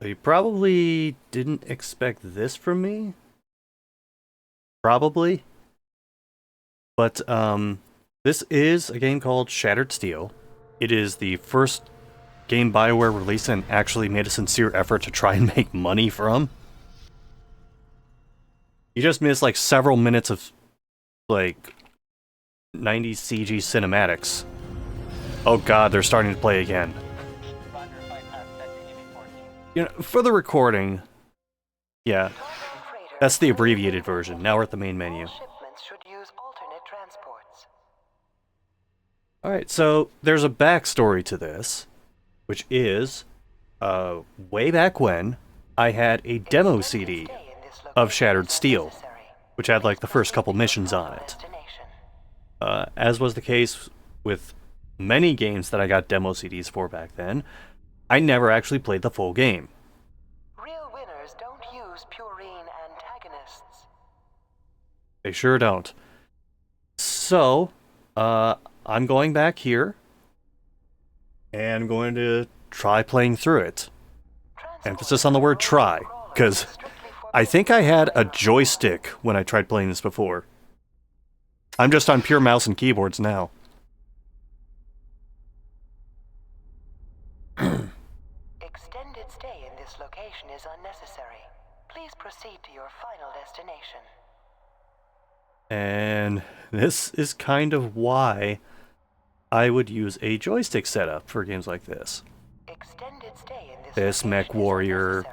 You probably didn't expect this from me. Probably. But, this is a game called Shattered Steel. It is the first game BioWare released and actually made a sincere effort to try and make money from. You just missed, like, several minutes of, like, 90s CG cinematics. Oh god, they're starting to play again. You know, for the recording, yeah, that's the abbreviated version. Now we're at the main menu. Alright, so there's a backstory to this, which is, way back when, I had a demo CD of Shattered Steel, which had like the first couple missions on it. As was the case with many games that I got demo CDs for back then, I never actually played the full game. Real winners don't use purine antagonists. They sure don't. So, I'm going back here, and I'm going to try playing through it. Emphasis on the word try, because I think I had a joystick when I tried playing this before. I'm just on pure mouse and keyboards now. Extended stay in this location is unnecessary. Please proceed to your final destination. And this is kind of why I would use a joystick setup for games like this. Extended stay in This Mech Warrior,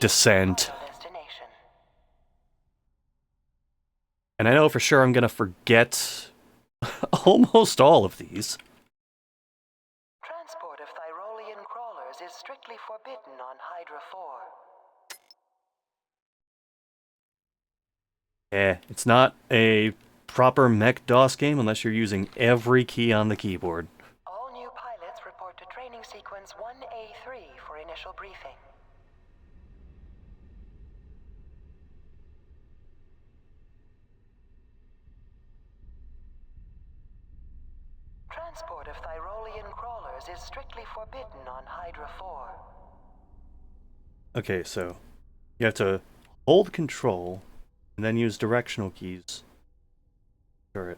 Descent. And I know for sure I'm gonna forget almost all of these. Transport of Thyrolean crawlers is strictly forbidden on Hydra 4. It's not a proper mech DOS game unless you're using every key on the keyboard. All new pilots report to training sequence 1A3 for initial briefing. Transport of Thyrolean crawlers is strictly forbidden on Hydra 4. Okay, so you have to hold control and then use directional keys. Sure,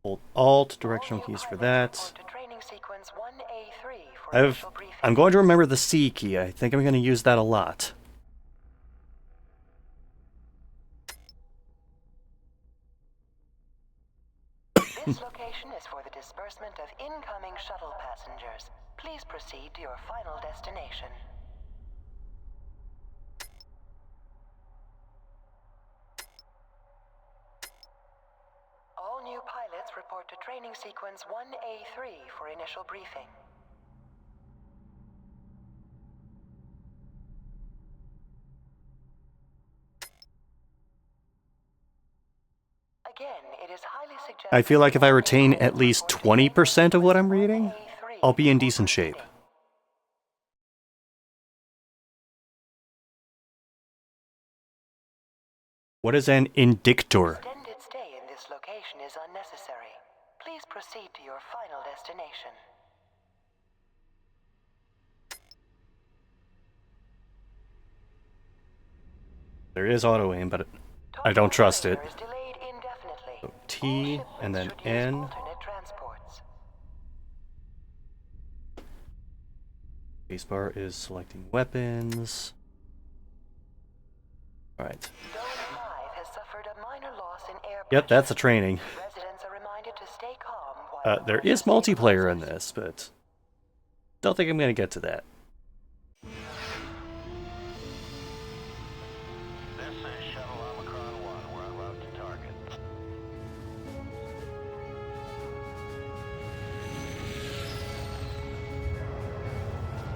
hold Alt, directional keys for that. I'm going to remember the C key. I think I'm going to use that a lot. This location is for the disbursement of incoming shuttle passengers. Please proceed to your final destination. All new pilots report to training sequence 1A3 for initial briefing. Again, it is highly suggested. I feel like if I retain at least 20% of what I'm reading, I'll be in decent shape. What is an indictor? Extended stay in this location is unnecessary. Please proceed to your final destination. There is auto aim, but I don't trust it. Is delayed indefinitely. So T and then N. Alternate transports. Spacebar is selecting weapons. Alright. Zone 5 has suffered a minor loss in air Yep, pressure. that's a training. Residents are reminded to stay calm while There is multiplayer in this, but don't think I'm gonna get to that. This is Shuttle Omicron 1. We're en route to target.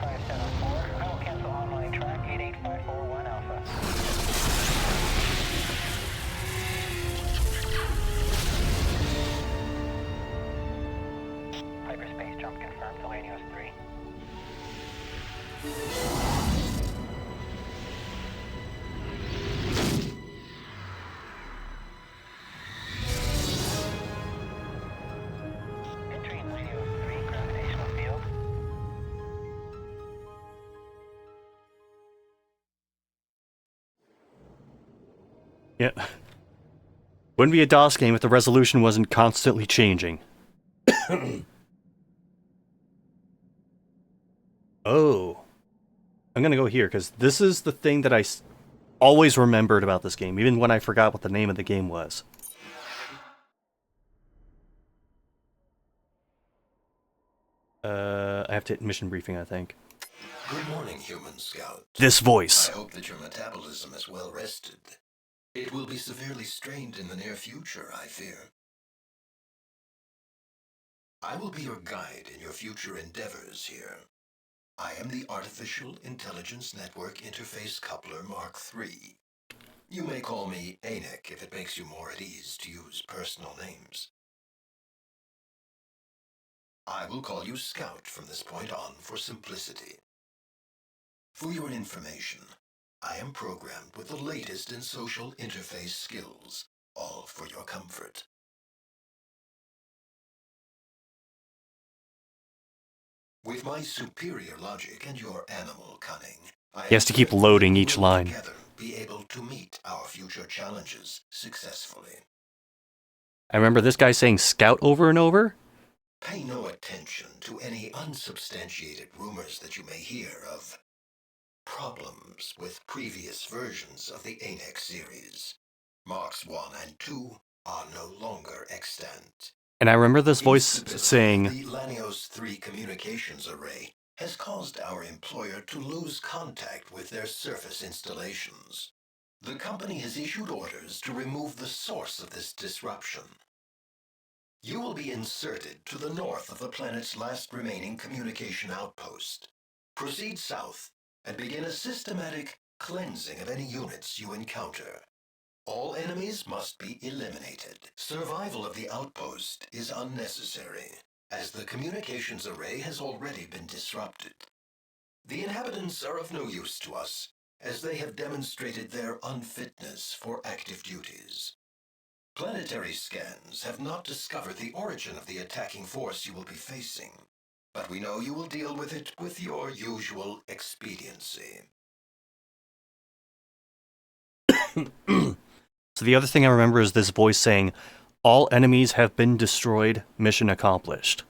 I will cancel online track 88541 Alpha. Hyperspace jump confirmed, Selenius 3. Entering Selenius 3, gravitational field. Yeah. Wouldn't be a DOS game if the resolution wasn't constantly changing. Oh. I'm gonna go here, because this is the thing that I always remembered about this game, even when I forgot what the name of the game was. I have to hit mission briefing, I think. Good morning, human scout. This voice. I hope that your metabolism is well rested. It will be severely strained in the near future, I fear. I will be your guide in your future endeavors here. I am the Artificial Intelligence Network Interface Coupler Mark III. You may call me ANIC if it makes you more at ease to use personal names. I will call you Scout from this point on for simplicity. For your information, I am programmed with the latest in social interface skills, all for your comfort. With my superior logic and your animal cunning, He has to keep loading each line. Together be able to meet our future challenges successfully. I remember this guy saying Scout over and over. Pay no attention to any unsubstantiated rumors that you may hear of problems with previous versions of the ANEX series. Marks 1 and 2 are no longer extant. And I remember this voice saying, The Lanios 3 communications array has caused our employer to lose contact with their surface installations. The company has issued orders to remove the source of this disruption. You will be inserted to the north of the planet's last remaining communication outpost. Proceed south and begin a systematic cleansing of any units you encounter. All enemies must be eliminated. Survival of the outpost is unnecessary, as the communications array has already been disrupted. The inhabitants are of no use to us, as they have demonstrated their unfitness for active duties. Planetary scans have not discovered the origin of the attacking force you will be facing, but we know you will deal with it with your usual expediency. So the other thing I remember is this voice saying, all enemies have been destroyed, mission accomplished.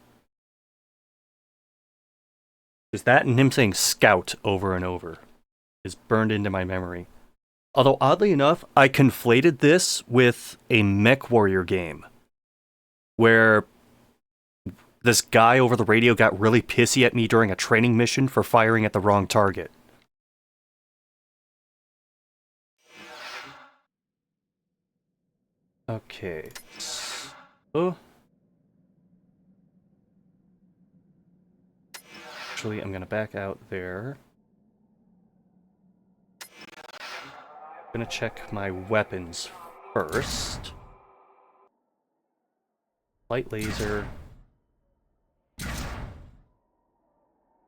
Is that and him saying Scout over and over is burned into my memory. Although, oddly enough, I conflated this with a mech warrior game, where this guy over the radio got really pissy at me during a training mission for firing at the wrong target. Okay. So, actually, I'm gonna back out there. I'm gonna check my weapons first. Light laser.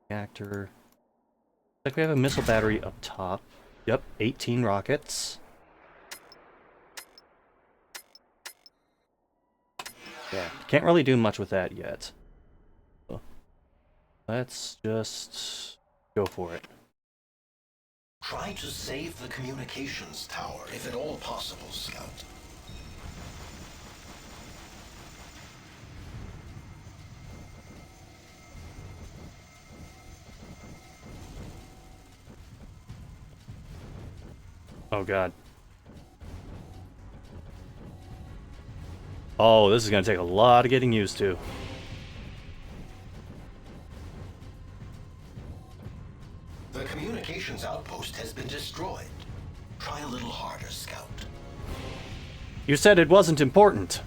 Reactor. Looks like we have a missile battery up top. Yep, 18 rockets. Yeah, can't really do much with that yet. So, let's just go for it. Try to save the communications tower, if at all possible, Scout. Oh god. Oh, this is gonna take a lot of getting used to. The communications outpost has been destroyed. Try a little harder, Scout. You said it wasn't important.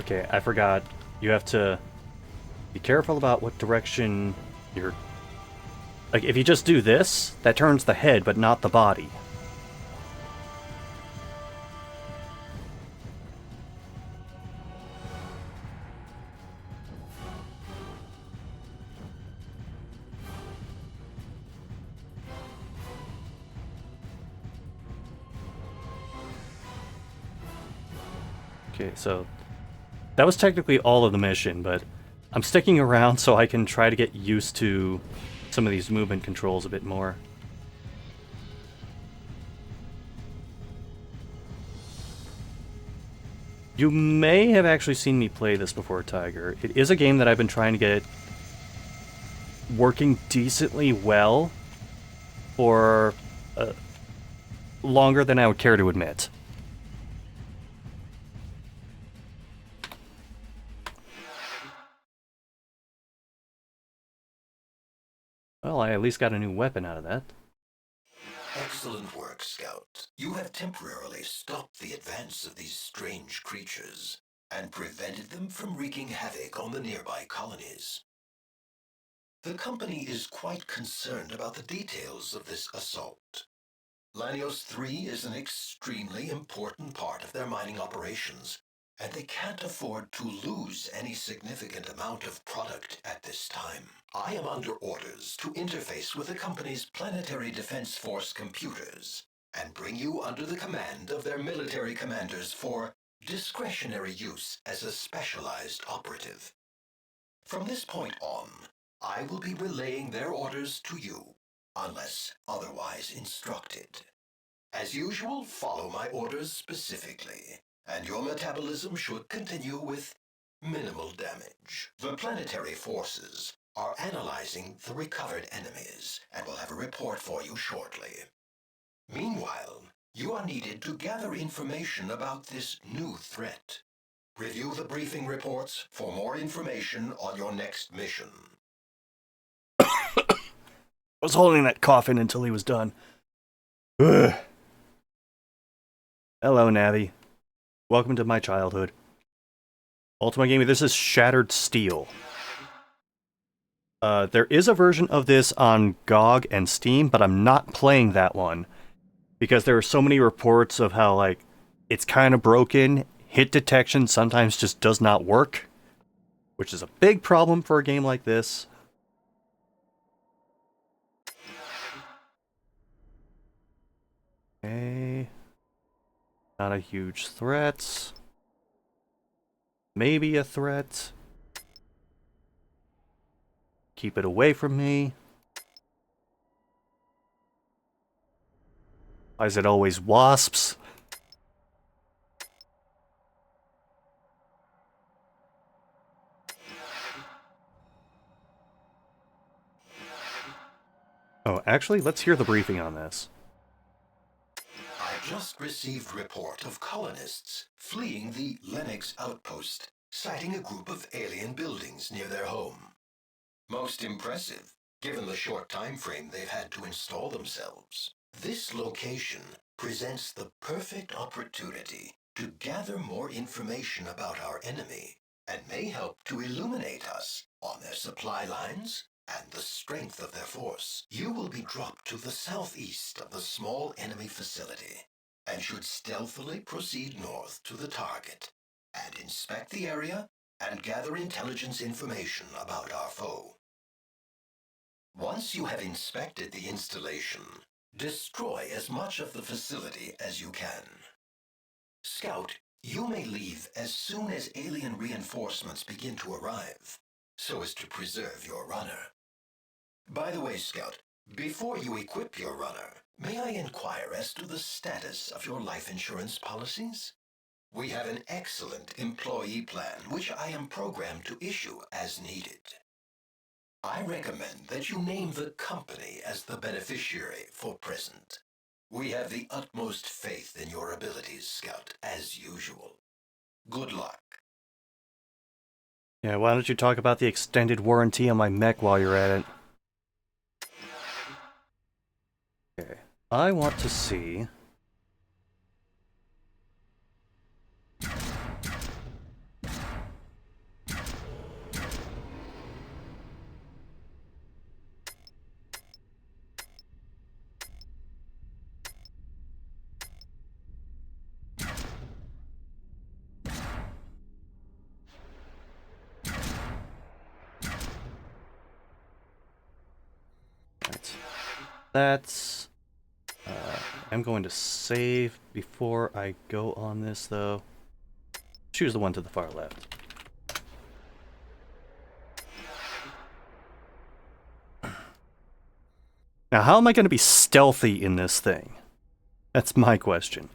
Okay, I forgot. You have to be careful about what direction you're... Like, if you just do this, that turns the head, but not the body. Okay, so that was technically all of the mission, but I'm sticking around so I can try to get used to some of these movement controls a bit more. You may have actually seen me play this before, Tiger. It is a game that I've been trying to get working decently well for longer than I would care to admit. Well, I at least got a new weapon out of that. Excellent work, Scout. You have temporarily stopped the advance of these strange creatures and prevented them from wreaking havoc on the nearby colonies. The company is quite concerned about the details of this assault. Lanios 3 is an extremely important part of their mining operations, and they can't afford to lose any significant amount of product at this time. I am under orders to interface with the company's Planetary Defense Force computers and bring you under the command of their military commanders for discretionary use as a specialized operative. From this point on, I will be relaying their orders to you, unless otherwise instructed. As usual, follow my orders specifically, and your metabolism should continue with minimal damage. The planetary forces are analyzing the recovered enemies and will have a report for you shortly. Meanwhile, you are needed to gather information about this new threat. Review the briefing reports for more information on your next mission. I was holding that cough in until he was done. Ugh. Hello, Navi. Welcome to my childhood. Ultima Gaming, this is Shattered Steel. There is a version of this on GOG and Steam, but I'm not playing that one. Because there are so many reports of how, like, it's kind of broken, hit detection sometimes just does not work. Which is a big problem for a game like this. Okay. Not a huge threat. Maybe a threat. Keep it away from me. Why is it always wasps? Oh, actually, let's hear the briefing on this. I just received report of colonists fleeing the Lennox outpost, citing a group of alien buildings near their home. Most impressive, given the short time frame they've had to install themselves. This location presents the perfect opportunity to gather more information about our enemy and may help to illuminate us on their supply lines and the strength of their force. You will be dropped to the southeast of the small enemy facility and should stealthily proceed north to the target and inspect the area and gather intelligence information about our foe. Once you have inspected the installation, destroy as much of the facility as you can. Scout, you may leave as soon as alien reinforcements begin to arrive, so as to preserve your runner. By the way, Scout, before you equip your runner, may I inquire as to the status of your life insurance policies? We have an excellent employee plan which I am programmed to issue as needed. I recommend that you name the company as the beneficiary for present. We have the utmost faith in your abilities, Scout, as usual. Good luck. Yeah, why don't you talk about the extended warranty on my mech while you're at it? Okay, I want to see... Right. That's... I'm going to save before I go on this, though. choose the one to the far left. Now, how am I going to be stealthy in this thing? That's my question.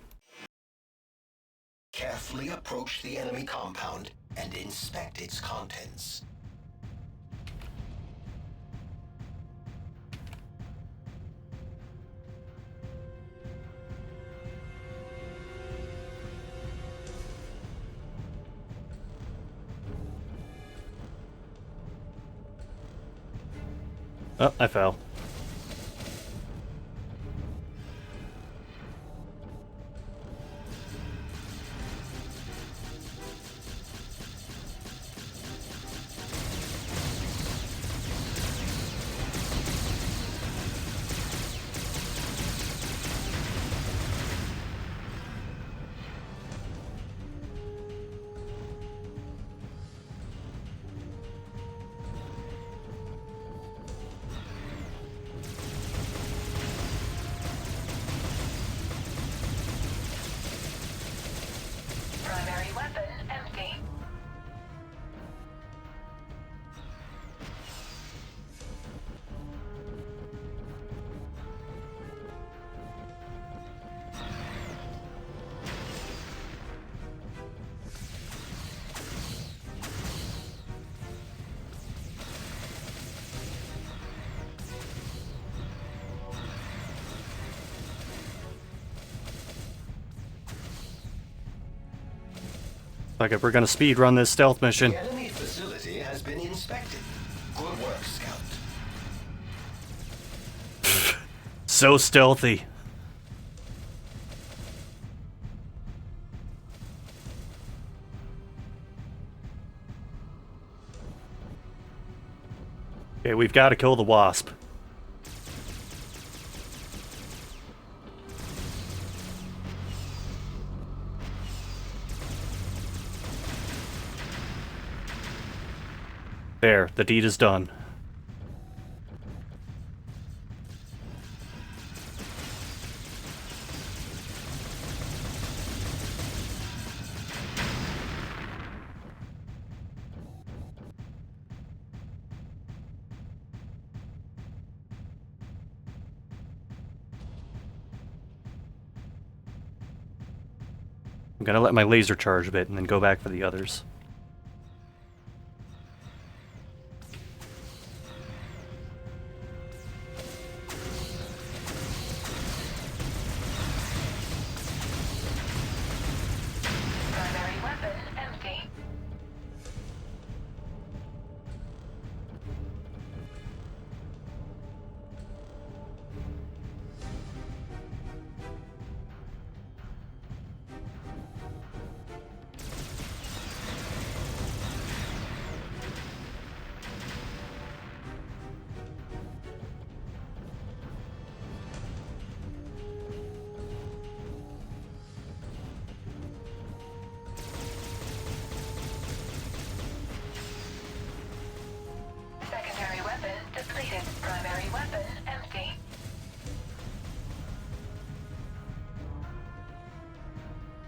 Carefully approach the enemy compound and inspect its contents. Oh, I fell. Primary weapon empty. Like if we're gonna speed run this stealth mission. The enemy facility has been inspected. Good work, Scout. So stealthy. Okay, we've got to kill the wasp. There, the deed is done. I'm gonna let my laser charge a bit and then go back for the others. Primary weapon empty. Secondary weapon depleted. Primary weapon empty.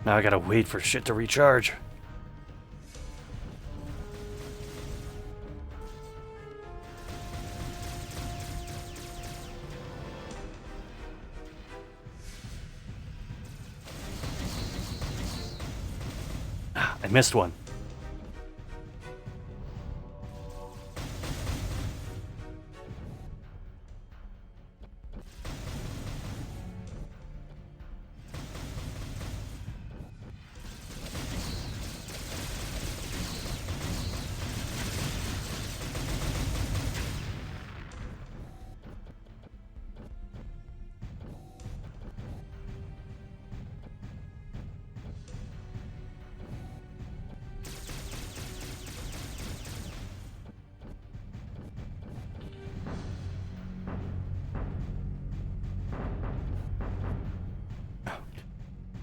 Now I gotta wait for shit to recharge. I missed one.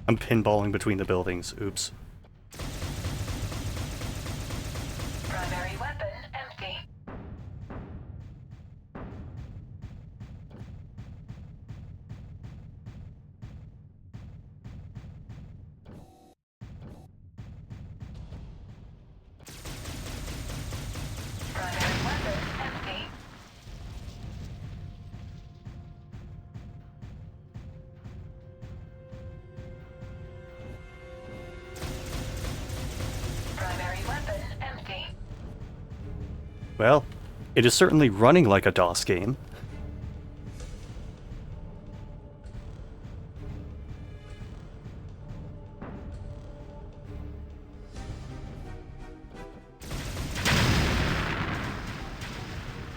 I'm pinballing between the buildings. Oops. Primary weapon empty. Well, it is certainly running like a DOS game.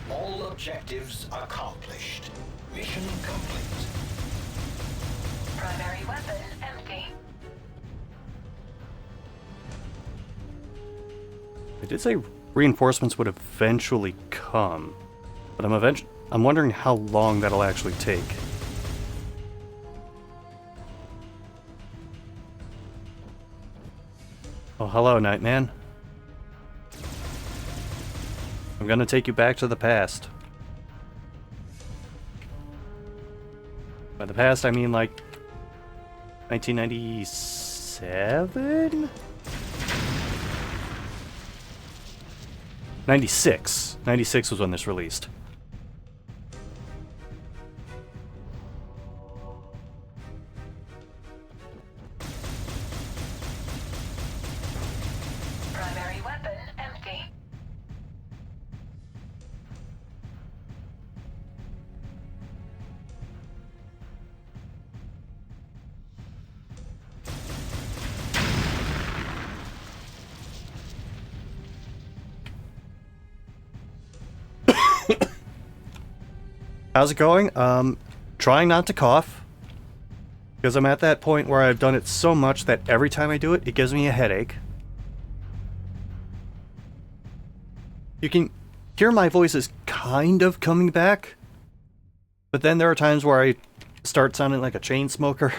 All objectives accomplished. Mission complete. Primary weapon empty. It did say reinforcements would eventually come, but I'm wondering how long that'll actually take. Oh, hello, Nightman. I'm gonna take you back to the past. By the past, I mean like 1997? 96. 96 was when this released. Primary weapon empty. How's it going? Trying not to cough. Because I'm at that point where I've done it so much that every time I do it, it gives me a headache. You can hear my voice is kind of coming back. But then there are times where I start sounding like a chain smoker.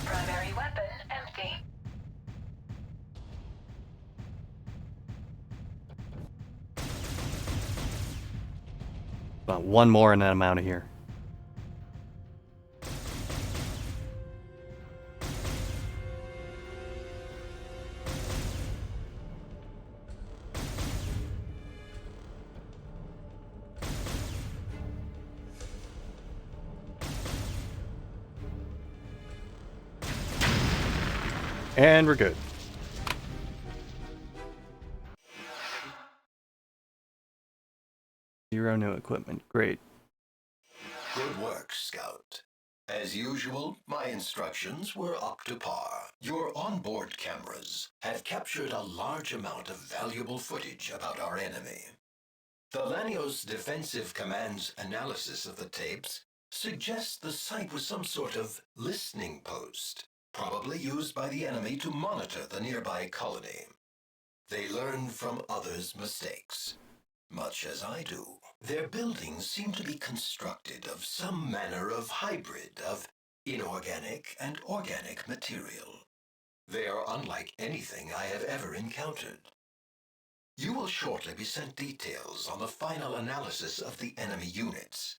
Primary weapon empty. About one more and then I'm out of here. And we're good. Zero new equipment. Great. Good work, Scout. As usual, my instructions were up to par. Your onboard cameras have captured a large amount of valuable footage about our enemy. The Lanios Defensive Command's analysis of the tapes suggests the site was some sort of listening post, probably used by the enemy to monitor the nearby colony. They learn from others' mistakes, much as I do. Their buildings seem to be constructed of some manner of hybrid of inorganic and organic material. They are unlike anything I have ever encountered. You will shortly be sent details on the final analysis of the enemy units.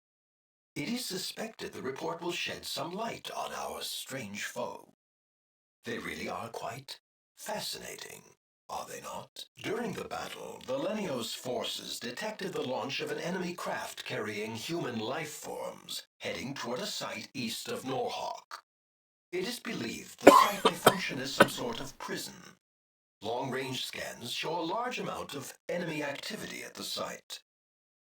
It is suspected the report will shed some light on our strange foe. They really are quite fascinating, are they not? During the battle, the Lenios forces detected the launch of an enemy craft carrying human life forms, heading toward a site east of Norhawk. It is believed the site may function as some sort of prison. Long-range scans show a large amount of enemy activity at the site.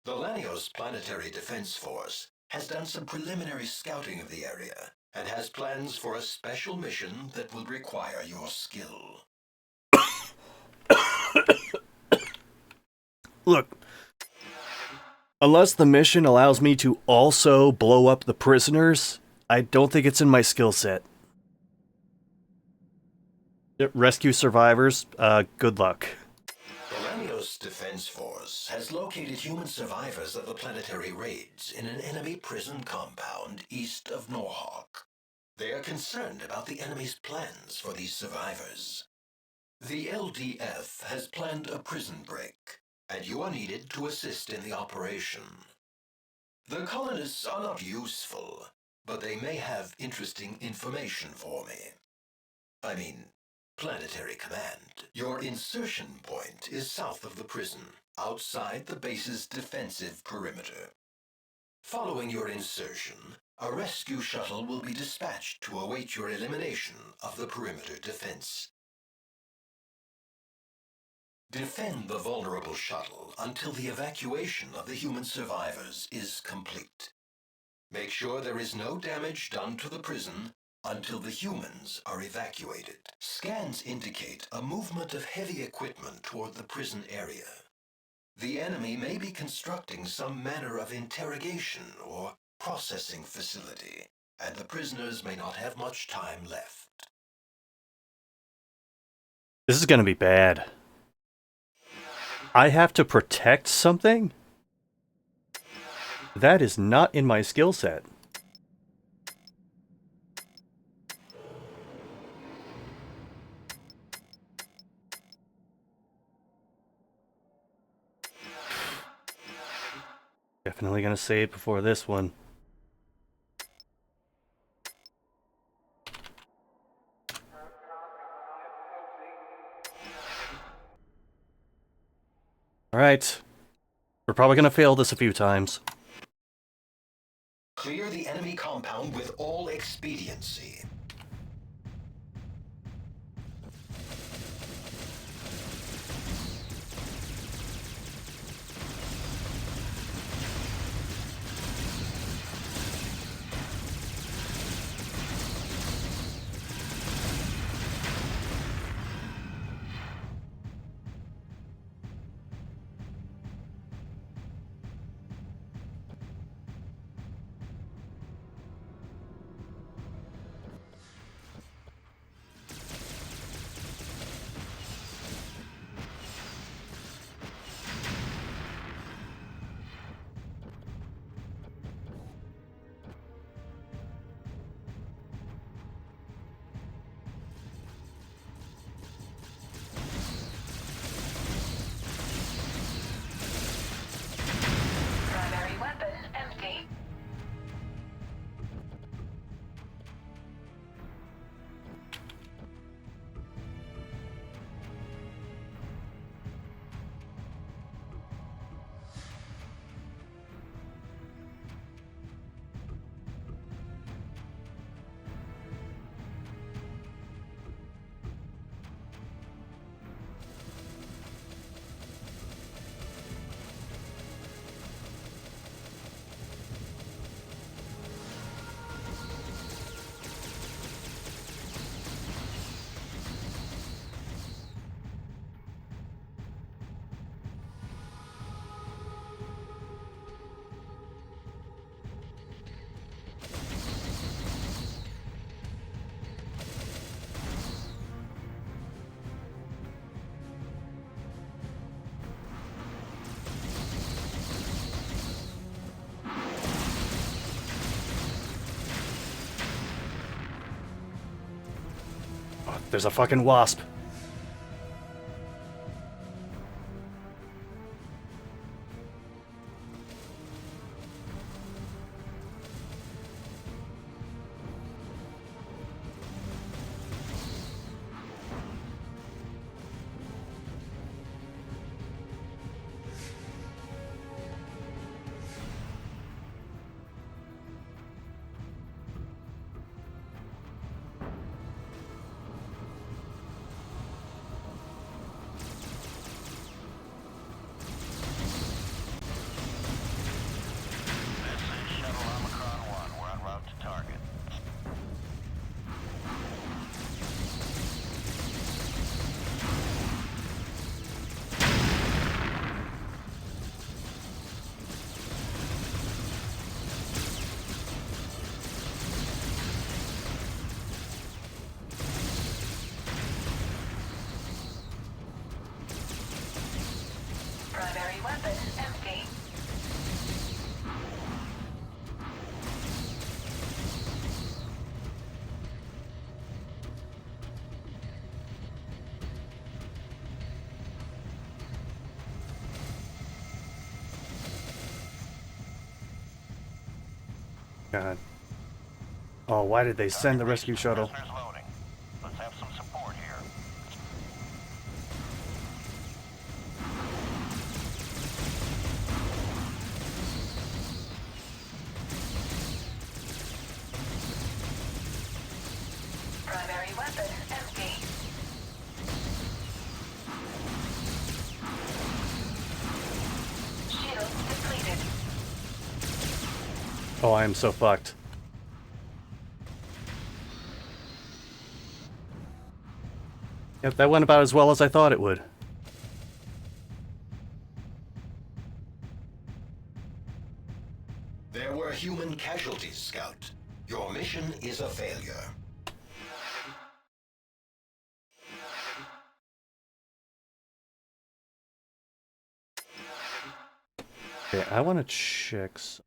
The Lanios Planetary Defense Force has done some preliminary scouting of the area and has plans for a special mission that will require your skill. Look, unless the mission allows me to also blow up the prisoners, I don't think it's in my skill set. Rescue survivors, good luck. The Lanios Defense Force has located human survivors of the planetary raids in an enemy prison compound east of Norhawk. They are concerned about the enemy's plans for these survivors. The LDF has planned a prison break, and you are needed to assist in the operation. The colonists are not useful, but they may have interesting information for me. I mean, Planetary Command. Your insertion point is south of the prison, outside the base's defensive perimeter. Following your insertion, a rescue shuttle will be dispatched to await your elimination of the perimeter defense. Defend the vulnerable shuttle until the evacuation of the human survivors is complete. Make sure there is no damage done to the prison until the humans are evacuated. Scans indicate a movement of heavy equipment toward the prison area. The enemy may be constructing some manner of interrogation or processing facility, and the prisoners may not have much time left. This is gonna be bad. I have to protect something? That is not in my skill set. Definitely gonna save before this one. Alright. We're probably gonna fail this a few times. Clear the enemy compound with all expediency. Primary weapon empty. Oh, there's a fucking wasp. Primary weapon empty. God. Oh, why did they send the rescue shuttle? Prisoners loading. Let's have some support here. Oh, I am so fucked. Yep, that went about as well as I thought it would. There were human casualties, Scout. Your mission is a failure. Okay, I want to check. See.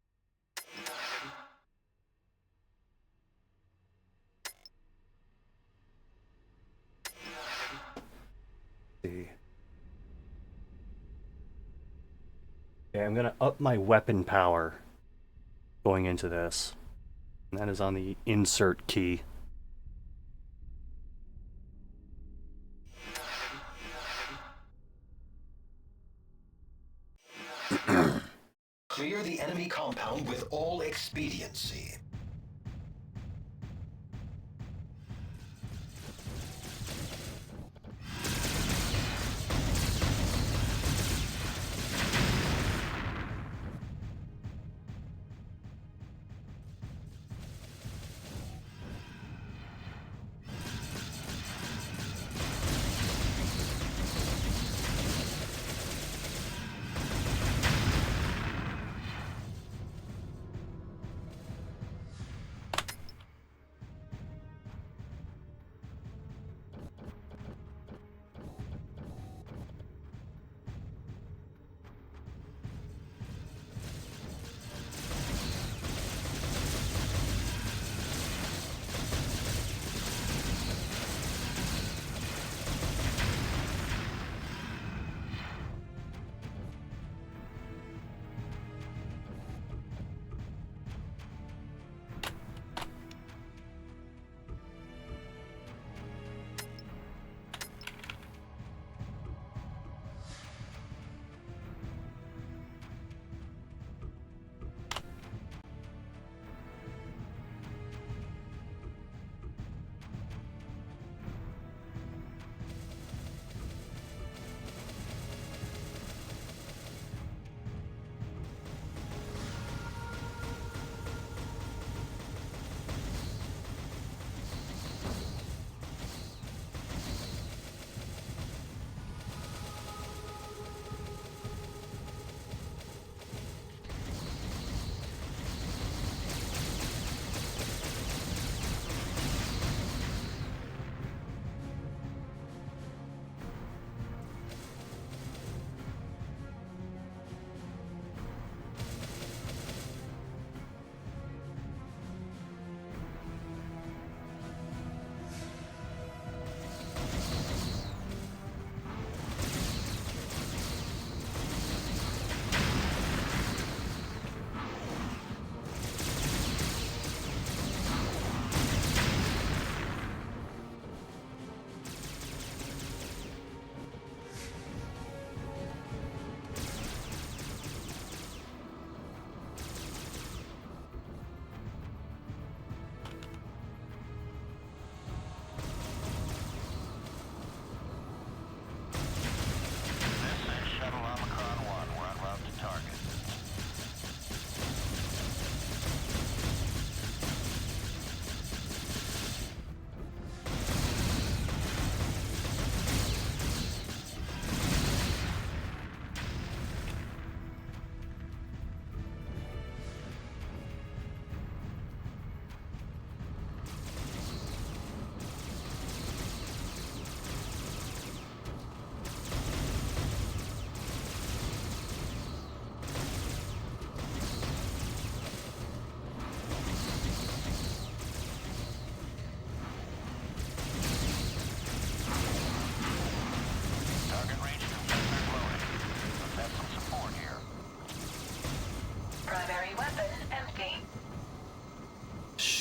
Okay, I'm gonna up my weapon power going into this. And that is on the insert key. Clear the enemy compound with all expediency.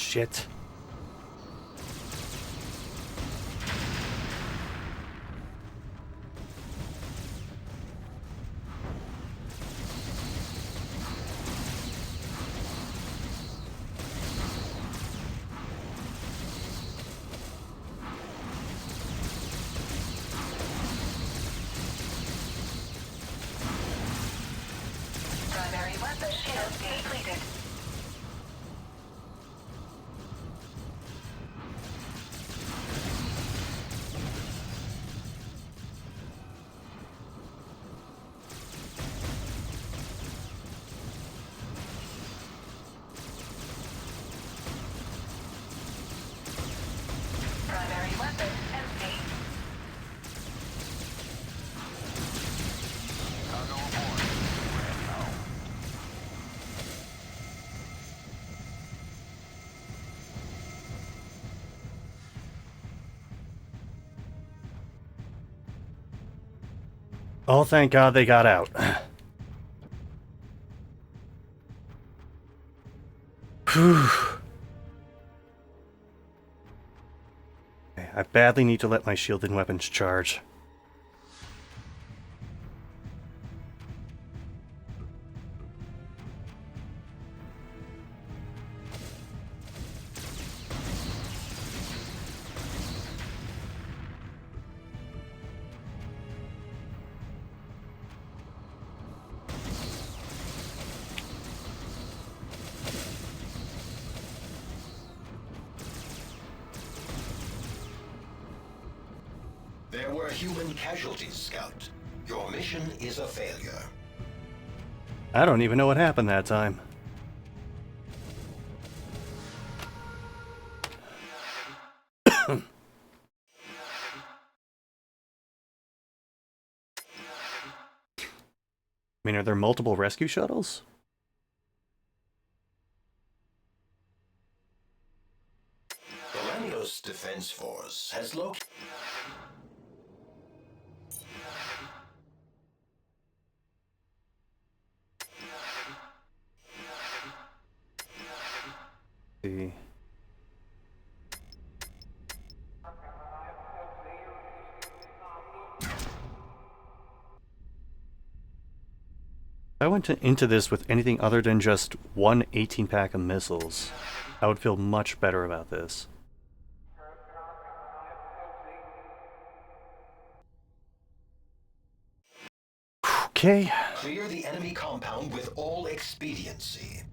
Shit. Primary weapon shield completed. Oh, thank God they got out. Whew. I badly need to let my shielded weapons charge. There were human casualties, Scout. Your mission is a failure. I don't even know what happened that time. I mean, are there multiple rescue shuttles? The Lanios Defense Force has located... See. If I went into this with anything other than just one 18-pack of missiles, I would feel much better about this. Okay. Clear the enemy compound with all expediency.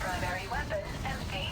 Primary weapon empty.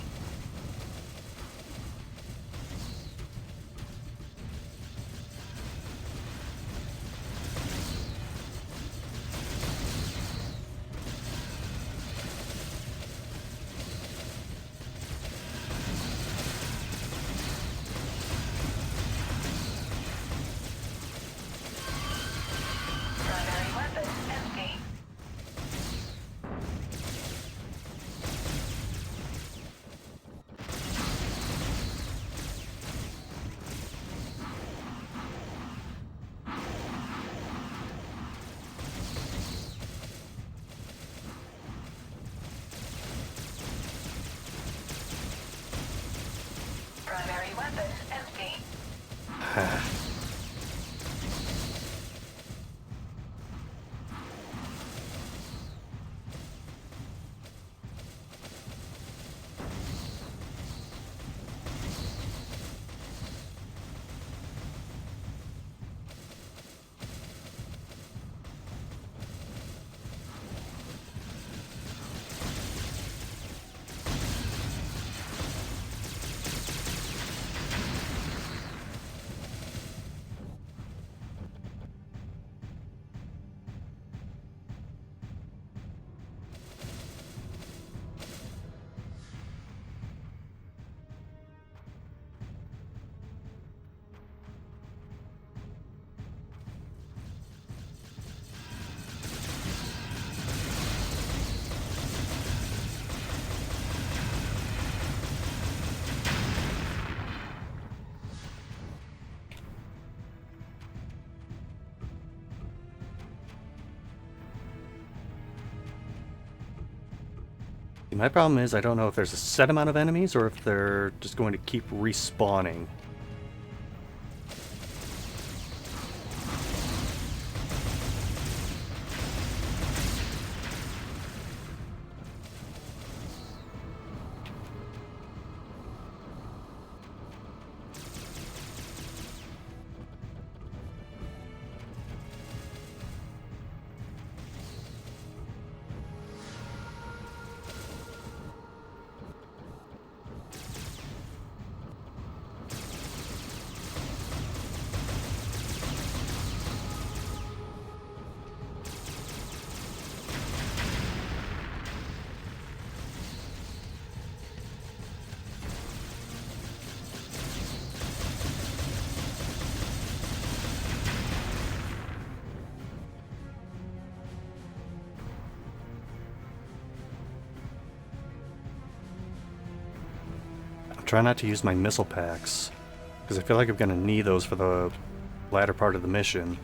My problem is I don't know if there's a set amount of enemies or if they're just going to keep respawning. Try not to use my missile packs, because I feel like I'm going to need those for the latter part of the mission.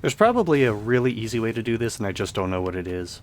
There's probably a really easy way to do this, and I just don't know what it is.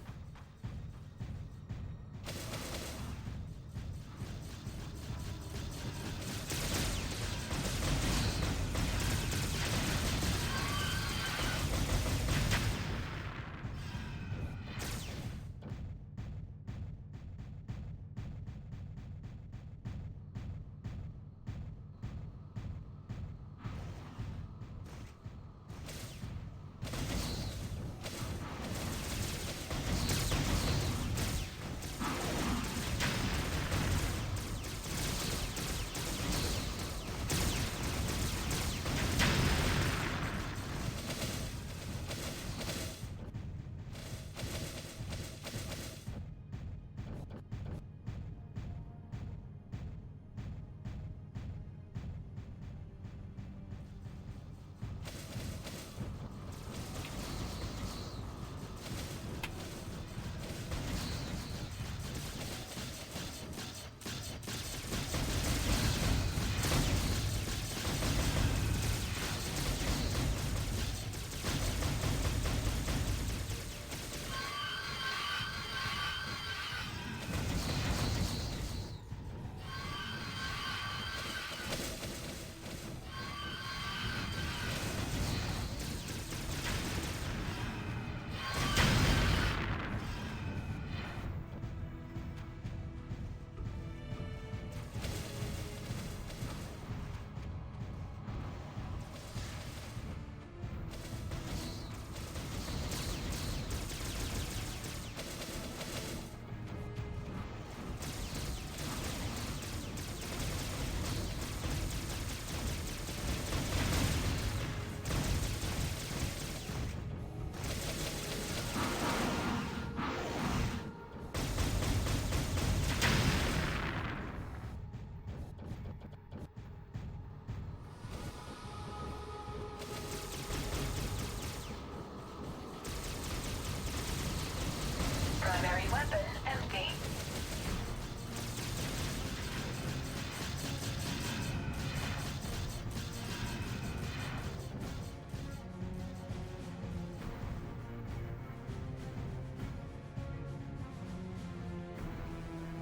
me.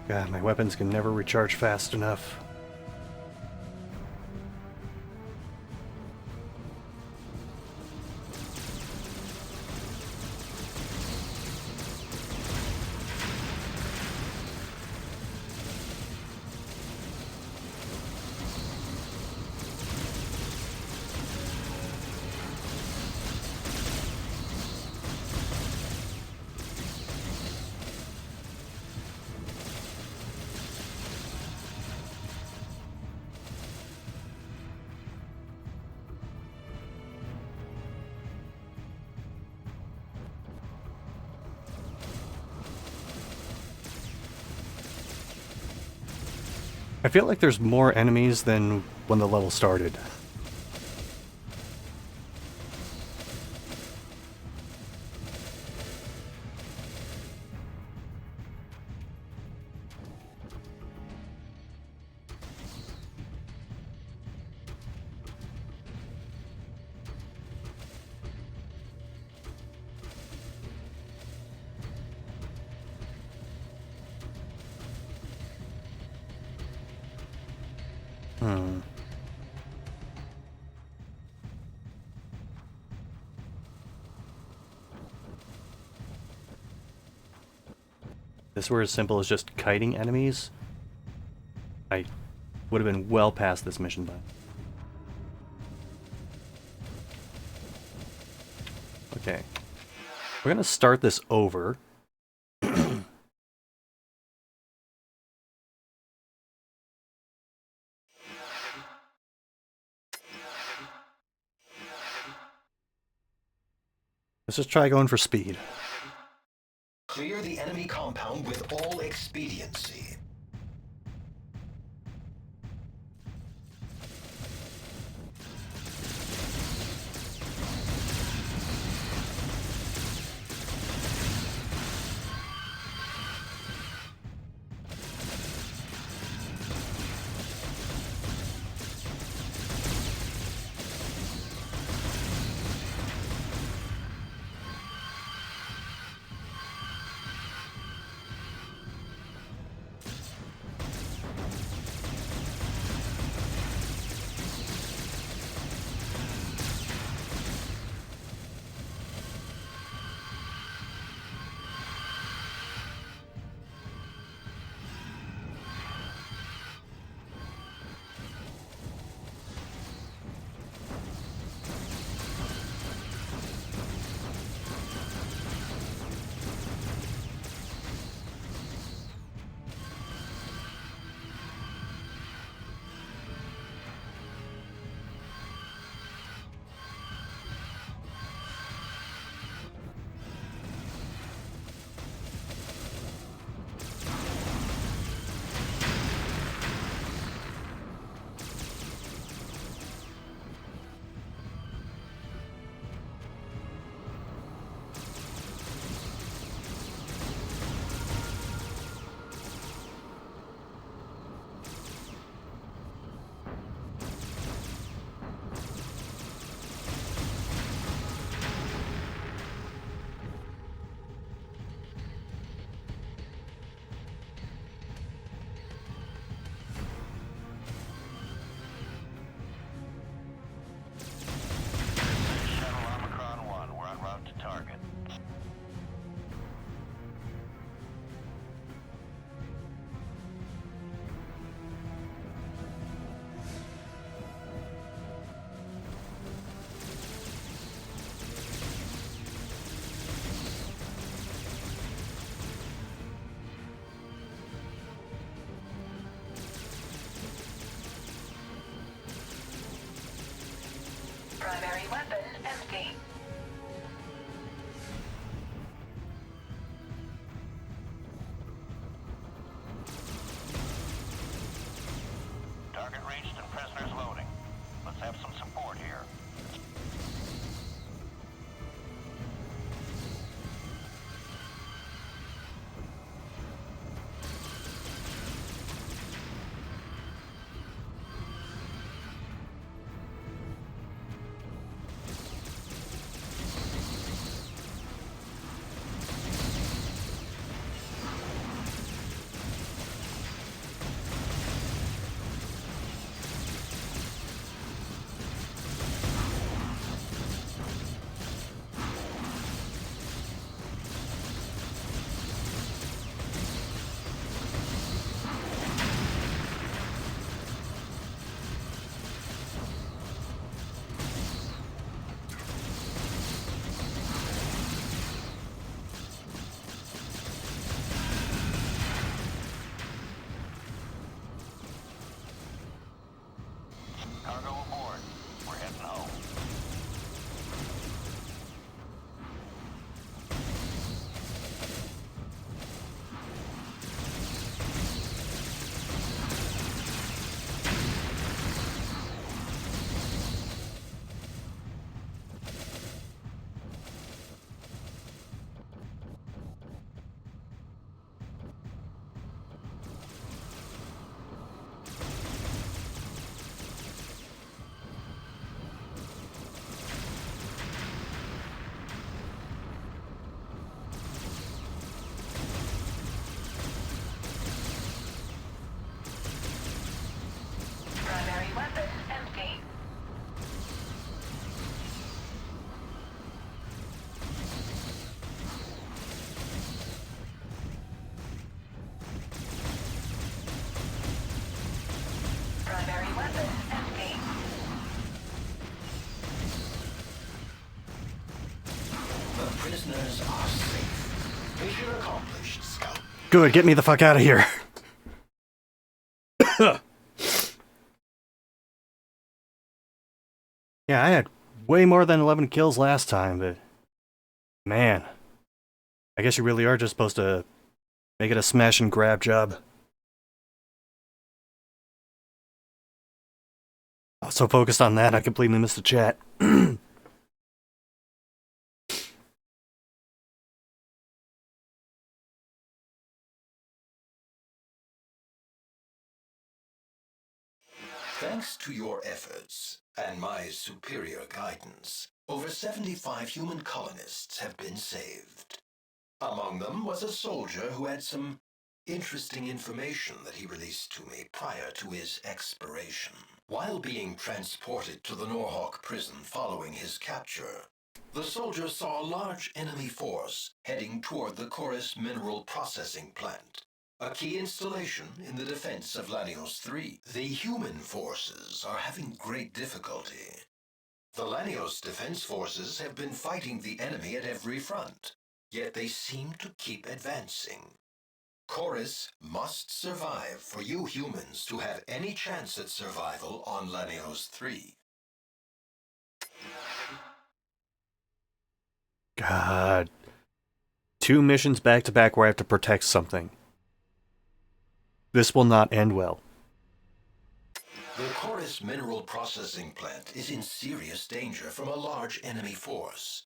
God, my weapons can never recharge fast enough. I feel like there's more enemies than when the level started. This were as simple as just kiting enemies, I would have been well past this mission by. Okay. We're gonna start this over. Let's just try going for speed. Clear the enemy compound with all expediency. Primary weapon empty. Target reached and prisoners loading. Let's have some support here. prisoners are safe. Mission accomplished, Scout. Good, get me the fuck out of here. Yeah, I had way more than 11 kills last time, but man, I guess you really are just supposed to make it a smash and grab job. I was so focused on that, I completely missed the chat. Thanks to your efforts and my superior guidance, over 75 human colonists have been saved. Among them was a soldier who had some interesting information that he released to me prior to his expiration. While being transported to the Norhawk prison following his capture, the soldier saw a large enemy force heading toward the Chorus Mineral Processing Plant, a key installation in the defense of Lanios 3. The human forces are having great difficulty. The Lanios defense forces have been fighting the enemy at every front, yet they seem to keep advancing. Chorus must survive for you humans to have any chance at survival on Lanios 3. God. 2 missions back to back where I have to protect something. This will not end well. The Chorus Mineral Processing Plant is in serious danger from a large enemy force.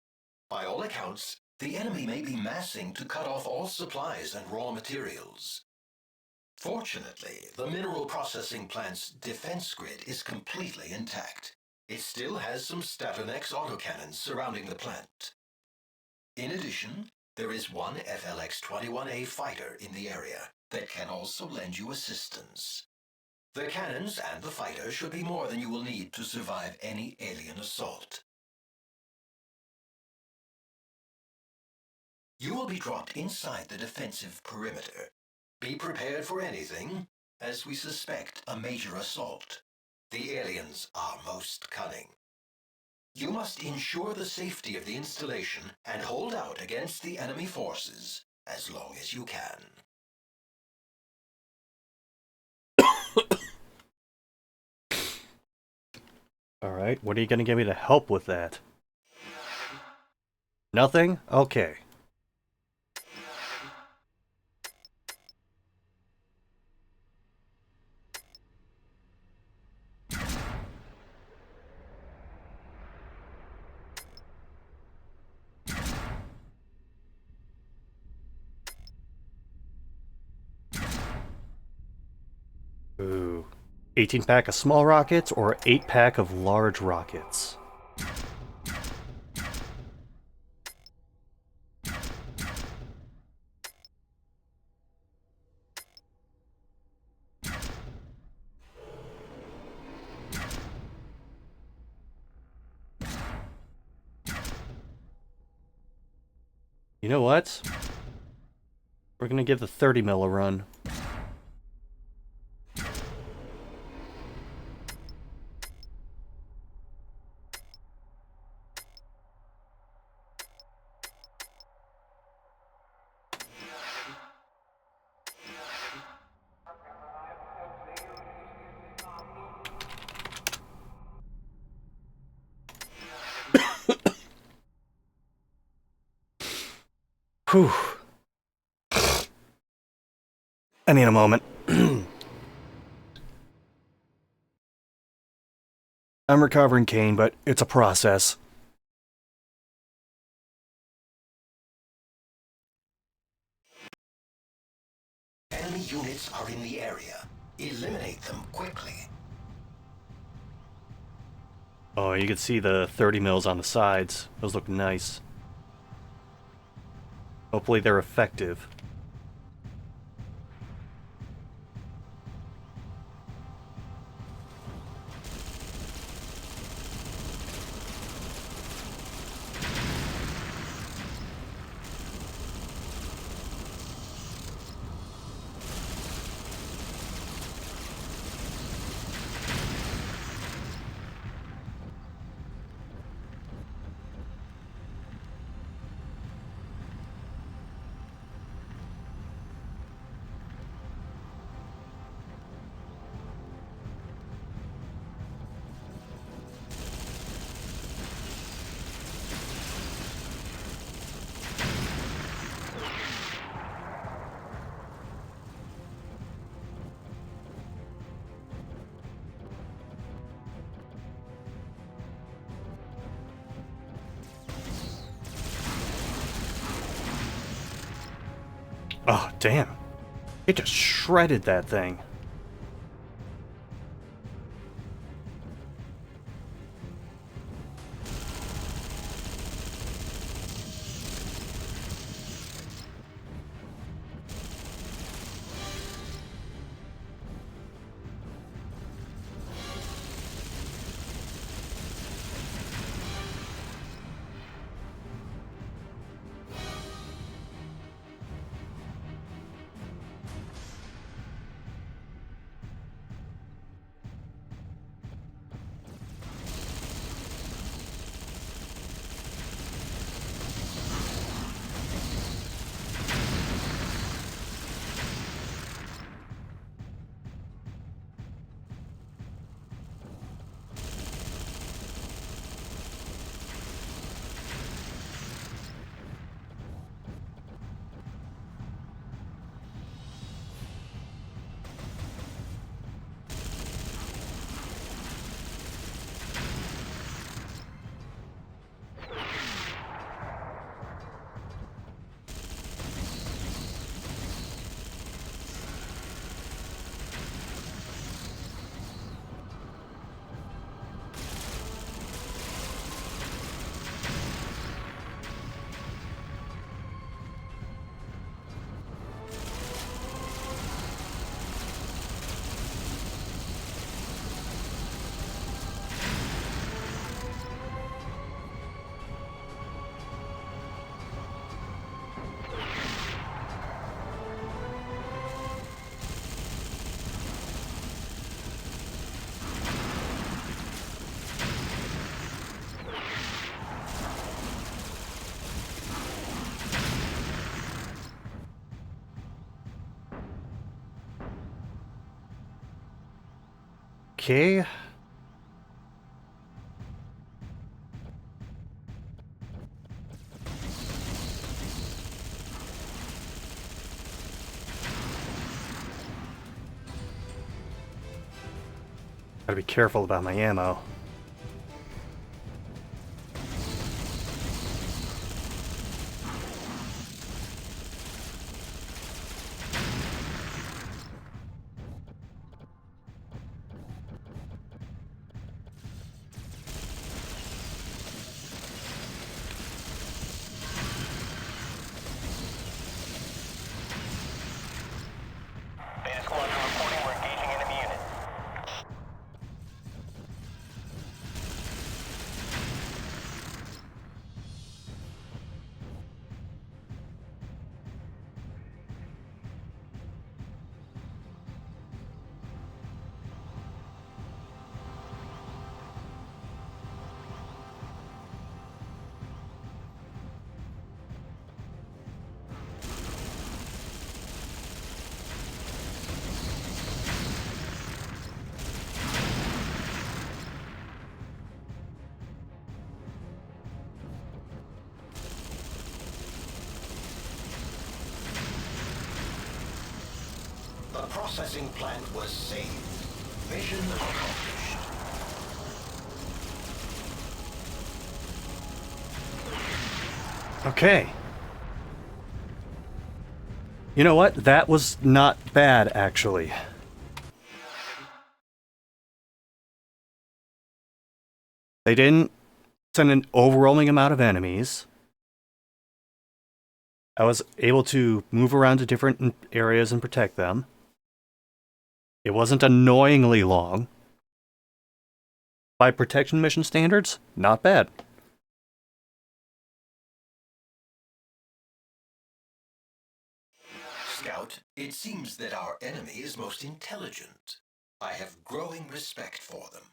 By all accounts, the enemy may be massing to cut off all supplies and raw materials. Fortunately, the mineral processing plant's defense grid is completely intact. It still has some Statonex autocannons surrounding the plant. In addition, there is one FLX-21A fighter in the area that can also lend you assistance. The cannons and the fighter should be more than you will need to survive any alien assault. You will be dropped inside the defensive perimeter. Be prepared for anything, as we suspect a major assault. The aliens are most cunning. You must ensure the safety of the installation and hold out against the enemy forces as long as you can. Alright, what are you gonna give me to help with that? Nothing? Okay. Ooh. 18-pack of small rockets or 8-pack of large rockets? You know what? We're gonna give the 30 mil a run. Whew. I need a moment. I'm recovering Kane, but it's a process. Enemy units are in the area. Eliminate them quickly. Oh, you can see the 30 mils on the sides. Those look nice. Hopefully they're effective. Oh, damn. It just shredded that thing. Okay. Gotta be careful about my ammo. Beta Squadron reporting we're engaging enemy units. The processing plant was saved. Mission accomplished. Okay. You know what? That was not bad, actually. They didn't send an overwhelming amount of enemies. I was able to move around to different areas and protect them. It wasn't annoyingly long. By protection mission standards, not bad. Scout, it seems that our enemy is most intelligent. I have growing respect for them.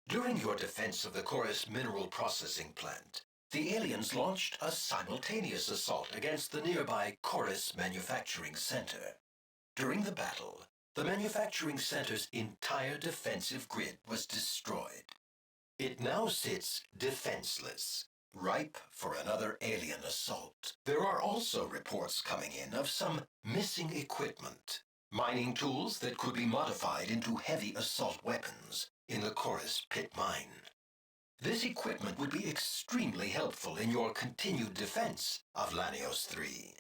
During your defense of the Chorus mineral processing plant, the aliens launched a simultaneous assault against the nearby Chorus manufacturing center. During the battle, the manufacturing center's entire defensive grid was destroyed. It now sits defenseless, ripe for another alien assault. There are also reports coming in of some missing equipment, mining tools that could be modified into heavy assault weapons in the Chorus pit mine. This equipment would be extremely helpful in your continued defense of Lanios 3.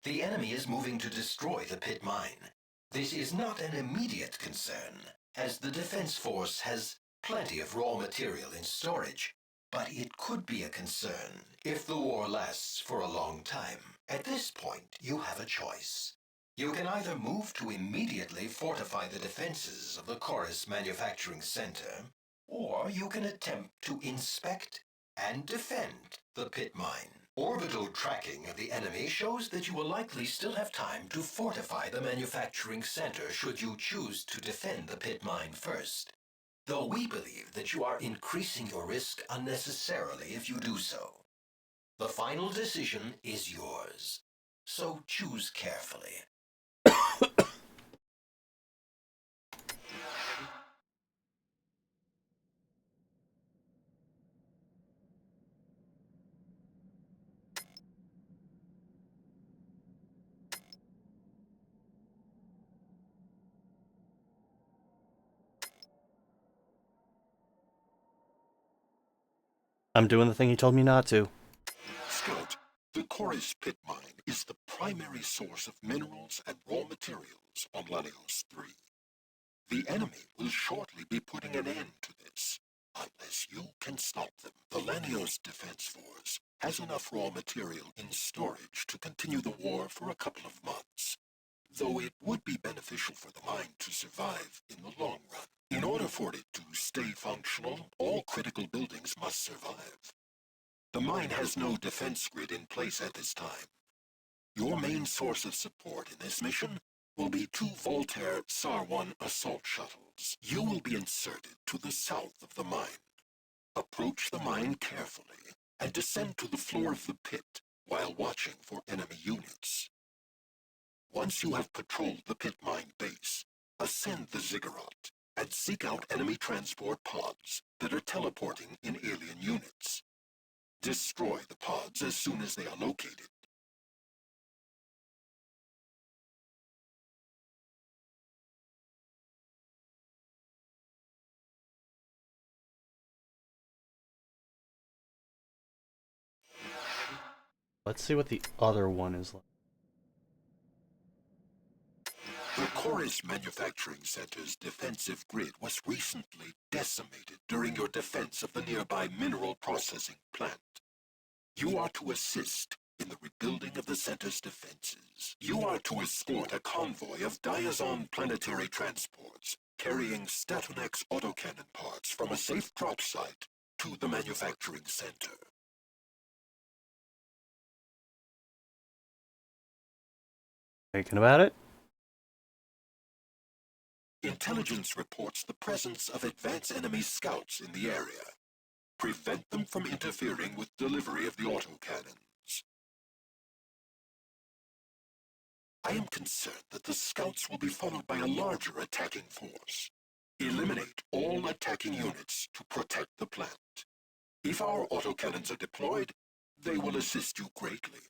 The enemy is moving to destroy the pit mine. This is not an immediate concern, as the Defense Force has plenty of raw material in storage, but it could be a concern if the war lasts for a long time. At this point, you have a choice. You can either move to immediately fortify the defenses of the Chorus Manufacturing Center, or you can attempt to inspect and defend the pit mine. Orbital tracking of the enemy shows that you will likely still have time to fortify the manufacturing center should you choose to defend the pit mine first. Though we believe that you are increasing your risk unnecessarily if you do so. The final decision is yours, so choose carefully. I'm doing the thing he told me not to. Scout, the Chorus pit mine is the primary source of minerals and raw materials on Lanios 3. The enemy will shortly be putting an end to this, unless you can stop them. The Lanios Defense Force has enough raw material in storage to continue the war for a couple of months, though it would be beneficial for the mine to survive in the long run. In order for it to stay functional, all critical buildings must survive. The mine has no defense grid in place at this time. Your main source of support in this mission will be 2 Voltaire SAR-1 assault shuttles. You will be inserted to the south of the mine. Approach the mine carefully and descend to the floor of the pit while watching for enemy units. Once you have patrolled the pit mine base, ascend the ziggurat and seek out enemy transport pods that are teleporting in alien units. Destroy the pods as soon as they are located. Let's see what the other one is like. The Chorus Manufacturing Center's defensive grid was recently decimated during your defense of the nearby mineral processing plant. You are to assist in the rebuilding of the center's defenses. You are to escort a convoy of Diazon planetary transports carrying Statonex autocannon parts from a safe drop site to the manufacturing center. Thinking about it? Intelligence reports the presence of advanced enemy scouts in the area. Prevent them from interfering with delivery of the autocannons. I am concerned that the scouts will be followed by a larger attacking force. Eliminate all attacking units to protect the plant. If our autocannons are deployed, they will assist you greatly.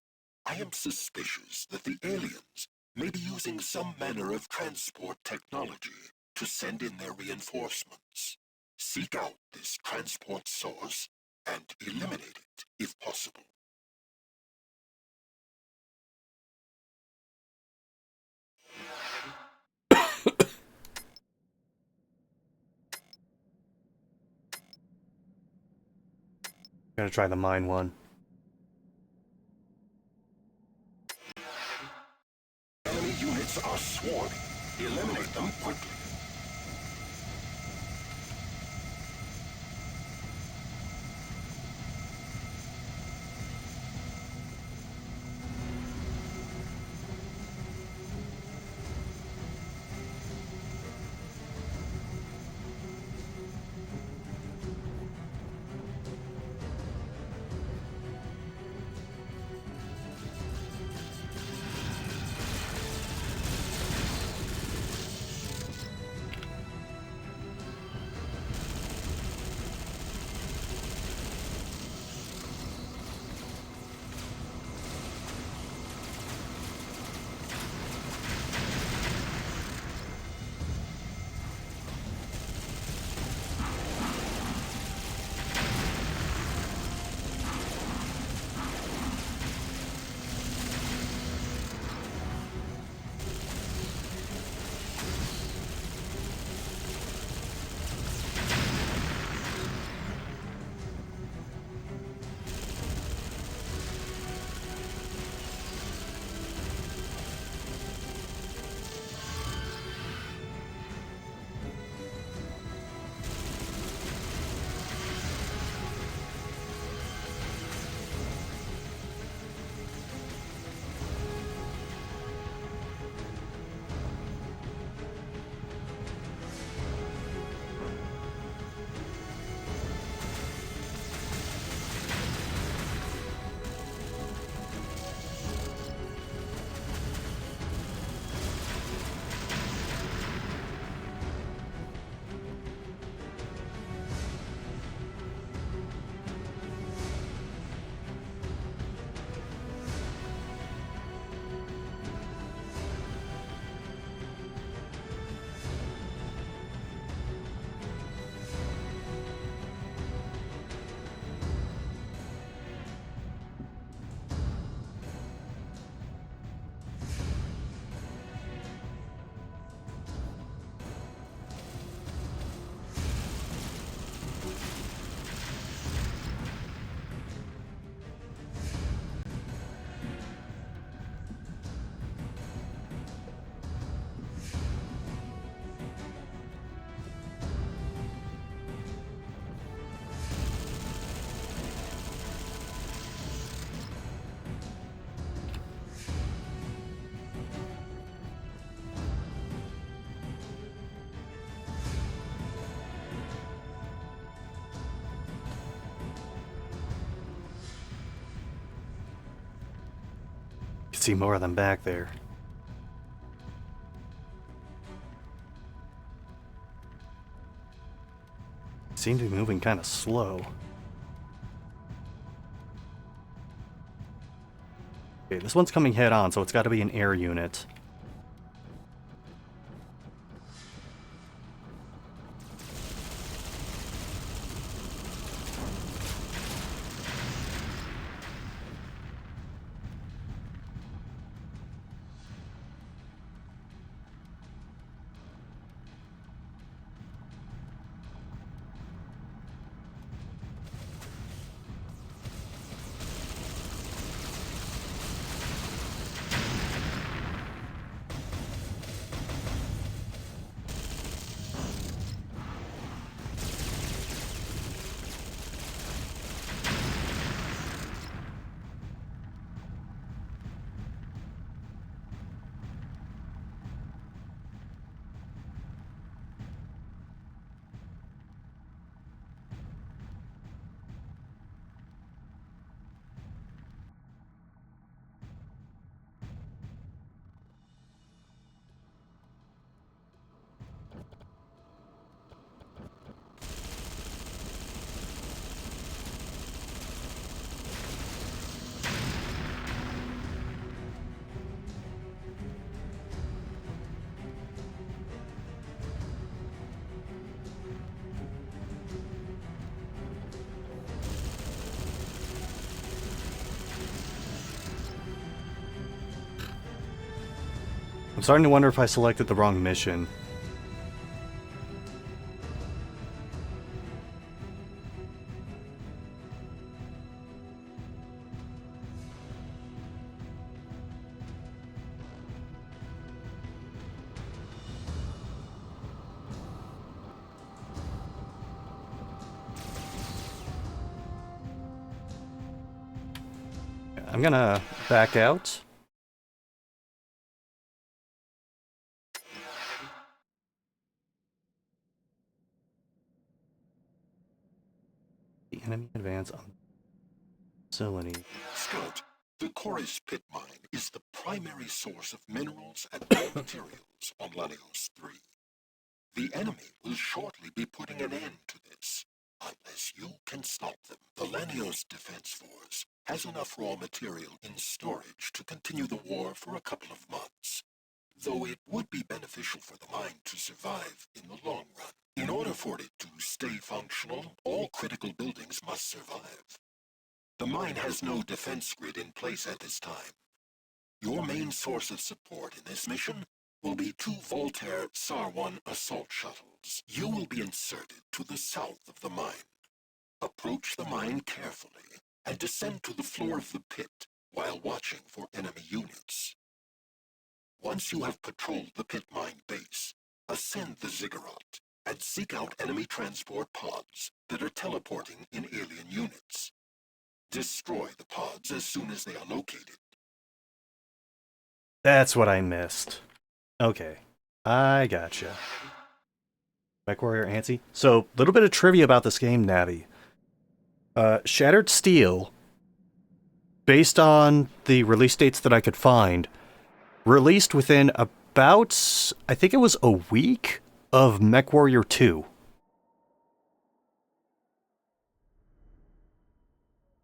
I am suspicious that the aliens may be using some manner of transport technology to send in their reinforcements. Seek out this transport source and eliminate it if possible. Gonna try the mine one. Enemy units are swarming. Eliminate them quickly. see more of them back there. Seem to be moving kind of slow. Okay, this one's coming head on, so it's got to be an air unit. I'm starting to wonder if I selected the wrong mission. I'm gonna back out. The enemy advance on the facility. Scout, the Chorus pit mine is the primary source of minerals and raw materials on Lanios 3. The enemy will shortly be putting an end to this, unless you can stop them. The Lanios Defense Force has enough raw material in storage to continue the war for a couple of months, though it would be beneficial for the mine to survive in the long run. In order for it to stay functional, all critical buildings must survive. The mine has no defense grid in place at this time. Your main source of support in this mission will be 2 Voltaire SAR-1 assault shuttles. You will be inserted to the south of the mine. Approach the mine carefully and descend to the floor of the pit while watching for enemy units. Once you have patrolled the pit mine base, ascend the ziggurat and seek out enemy transport pods that are teleporting in alien units. Destroy the pods as soon as they are located. That's what I missed. Okay, I gotcha. Mech Warrior Antsy. So, a little bit of trivia about this game, Navi. Shattered Steel, based on the release dates that I could find, released within about, I think it was a week of Mech Warrior 2.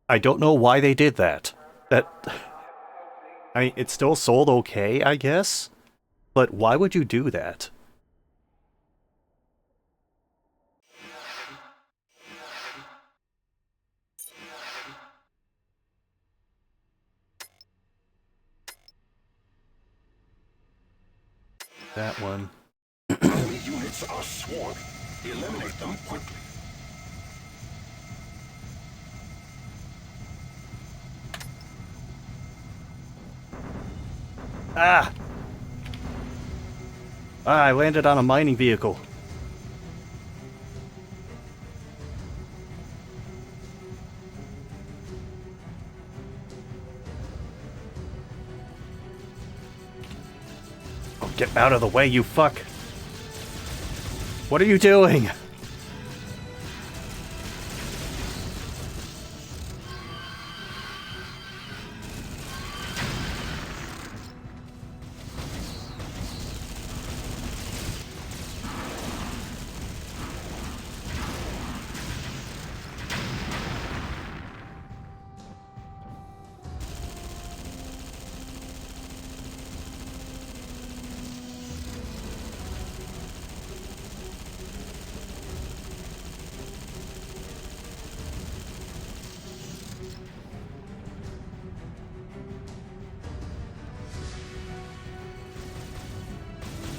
I don't know why they did that. I mean, it still sold okay, I guess, but why would you do that? That one. Enemy units are swarming. Eliminate them quickly. Ah! I landed on a mining vehicle. Oh, get out of the way, you fuck! What are you doing?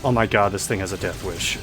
Oh my god, this thing has a death wish.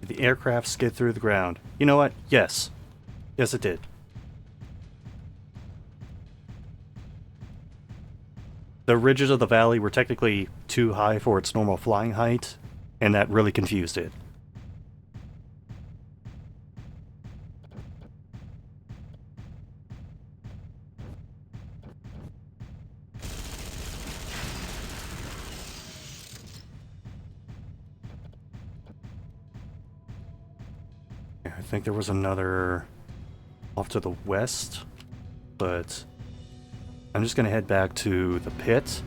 The aircraft skid through the ground. You know what? Yes. Yes, it did. The ridges of the valley were technically too high for its normal flying height, and that really confused it. I think there was another off to the west, but I'm just gonna head back to the pit,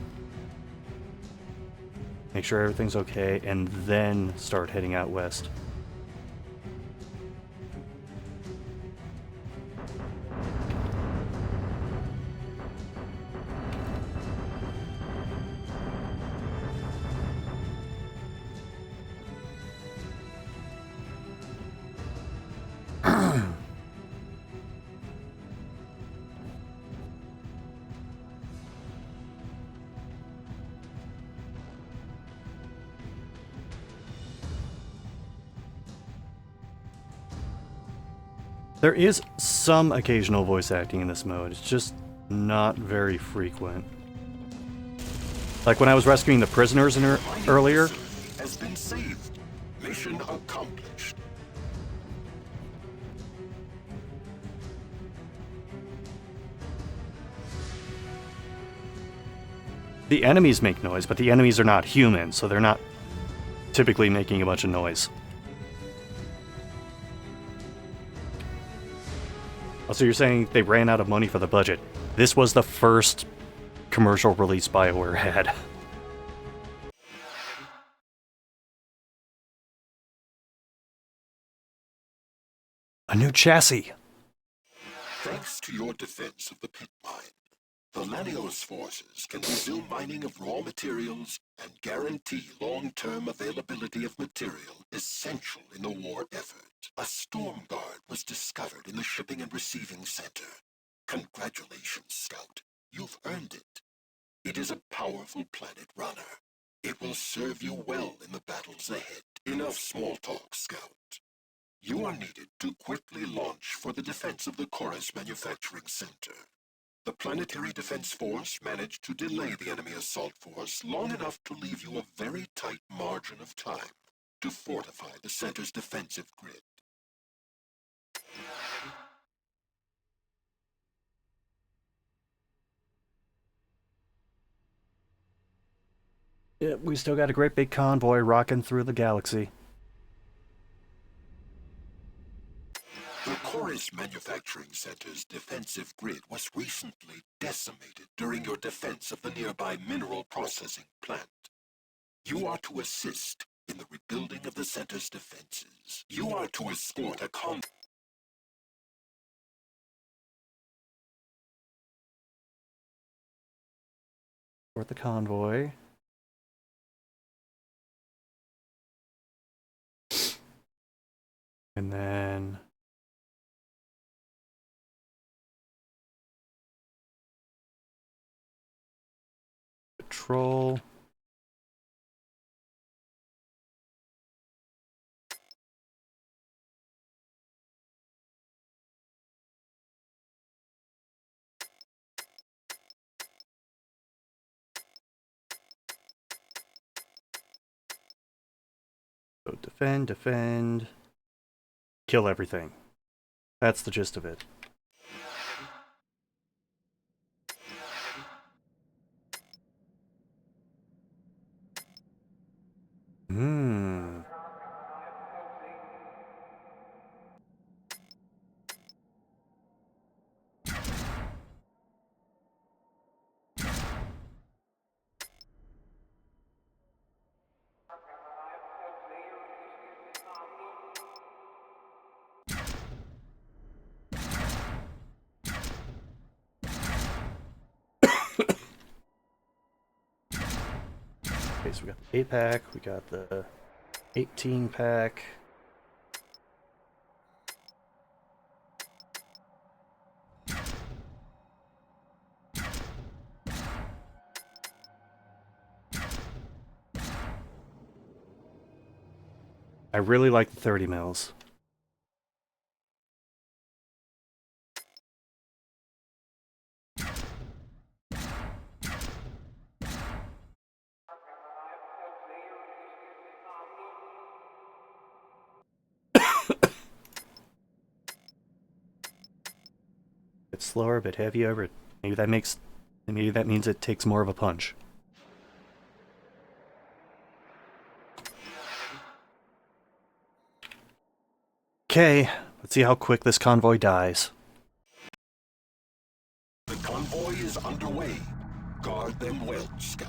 make sure everything's okay, and then start heading out west. There is some occasional voice acting in this mode, it's just not very frequent. Like when I was rescuing the prisoners in earlier. Has been saved. Mission accomplished. The enemies make noise, but the enemies are not human, so they're not typically making a bunch of noise. So you're saying they ran out of money for the budget. This was the first commercial release BioWare had. A new chassis. Thanks to your defense of the pit mine, the Lanios forces can resume mining of raw materials and guarantee long-term availability of material essential in the war effort. A storm guard was discovered in the shipping and receiving center. Congratulations, Scout. You've earned it. It is a powerful planet runner. It will serve you well in the battles ahead. Enough small talk, Scout. You are needed to quickly launch for the defense of the Chorus Manufacturing Center. The Planetary Defense Force managed to delay the enemy assault force long enough to leave you a very tight margin of time to fortify the center's defensive grid. Yeah, we still got a great big convoy rocking through the galaxy. The Chorus Manufacturing Center's defensive grid was recently decimated during your defense of the nearby mineral processing plant. You are to assist in the rebuilding of the center's defenses. You are to escort a For the convoy. And then patrol. So defend, defend, kill everything. That's the gist of it. Okay, so we got the 8-pack, we got the 18-pack. I really like the 30 mils. It's slower, a bit heavier, but maybe that means it takes more of a punch. Okay, let's see how quick this convoy dies. The convoy is underway. Guard them well, Scout.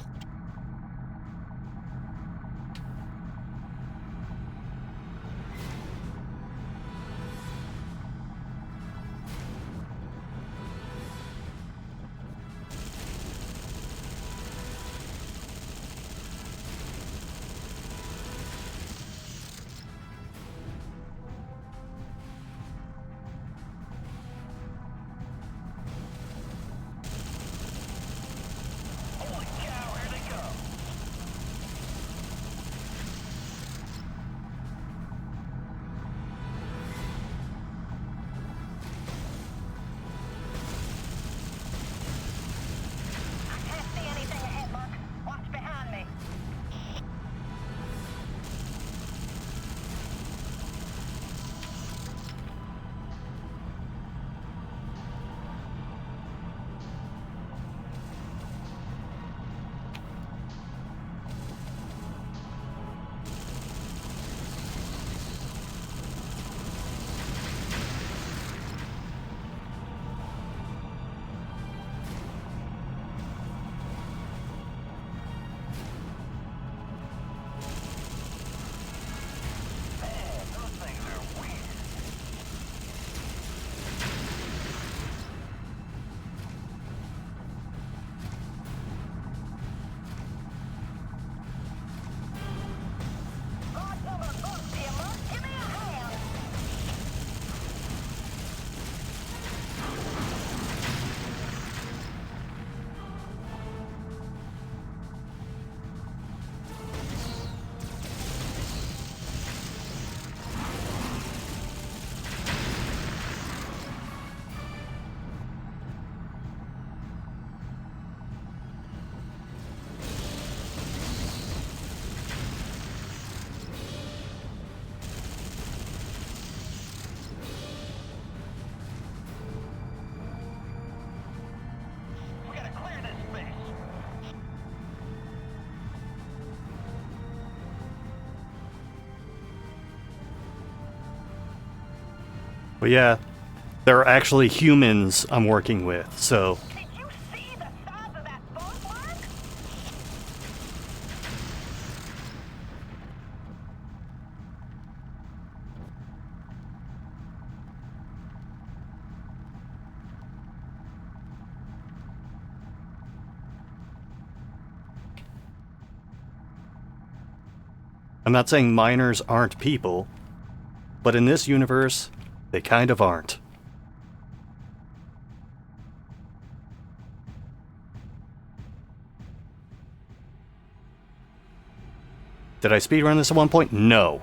Holy cow, here they But yeah, there are actually humans I'm working with, so... Did you see the size of that footwork? I'm not saying miners aren't people, but in this universe, they kind of aren't. Did I speedrun this at one point? No.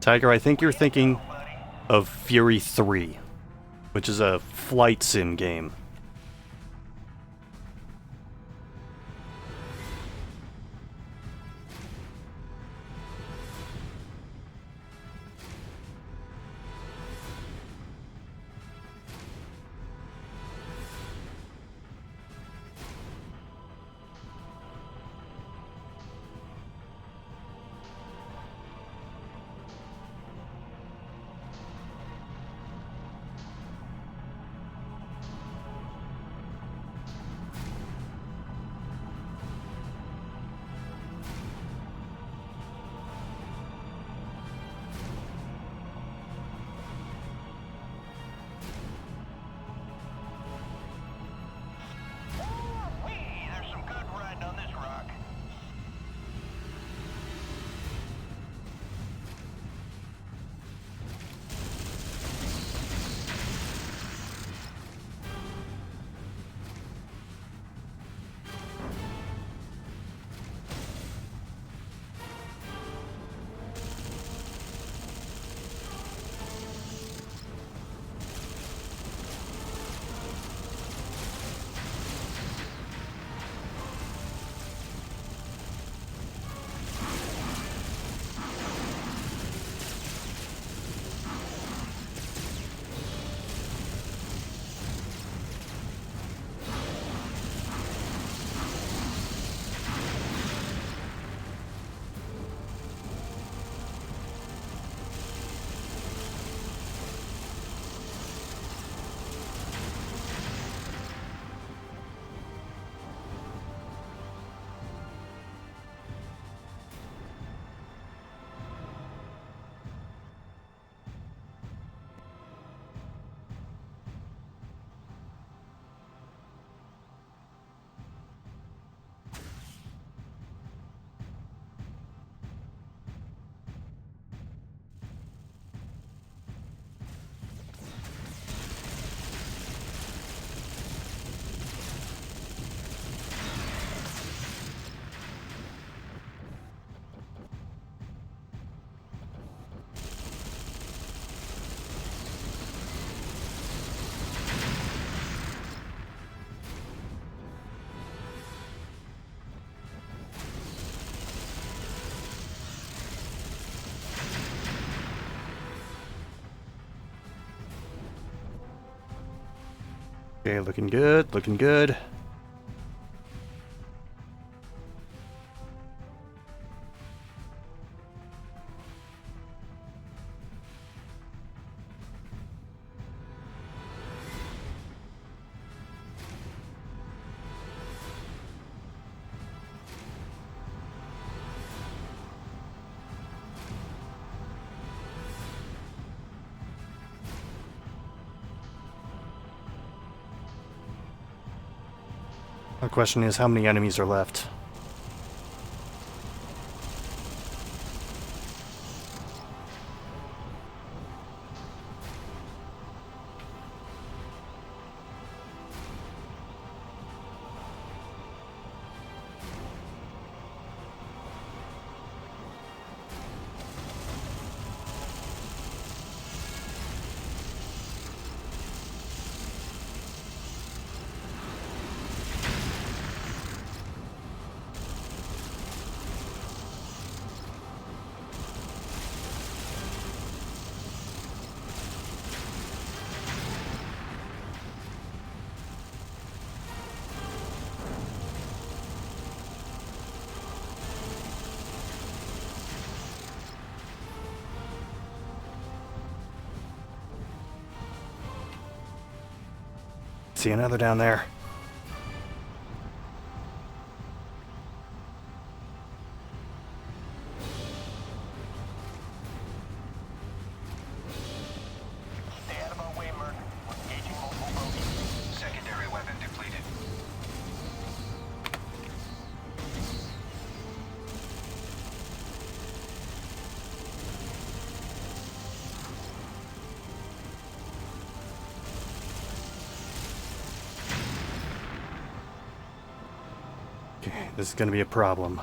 Tiger, I think you're thinking of Fury 3, which is a flight sim game. Wee, there's some good riding on this rock. Okay, looking good, looking good. The question is, how many enemies are left? See another down there. Stay out of our way, Merc. We're engaging multiple bogeys. Secondary weapon depleted. Okay, this is gonna be a problem.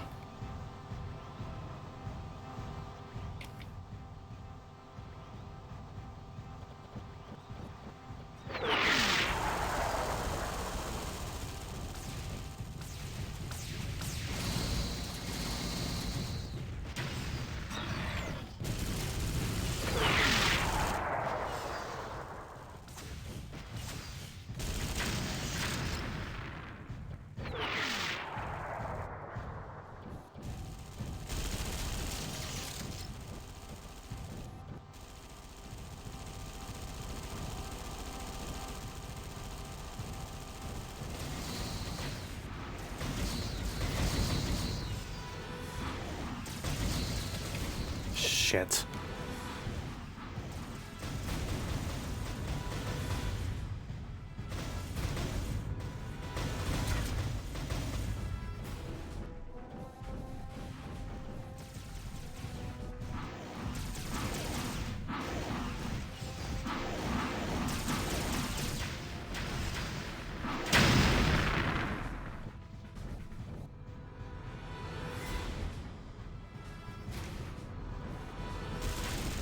Shit.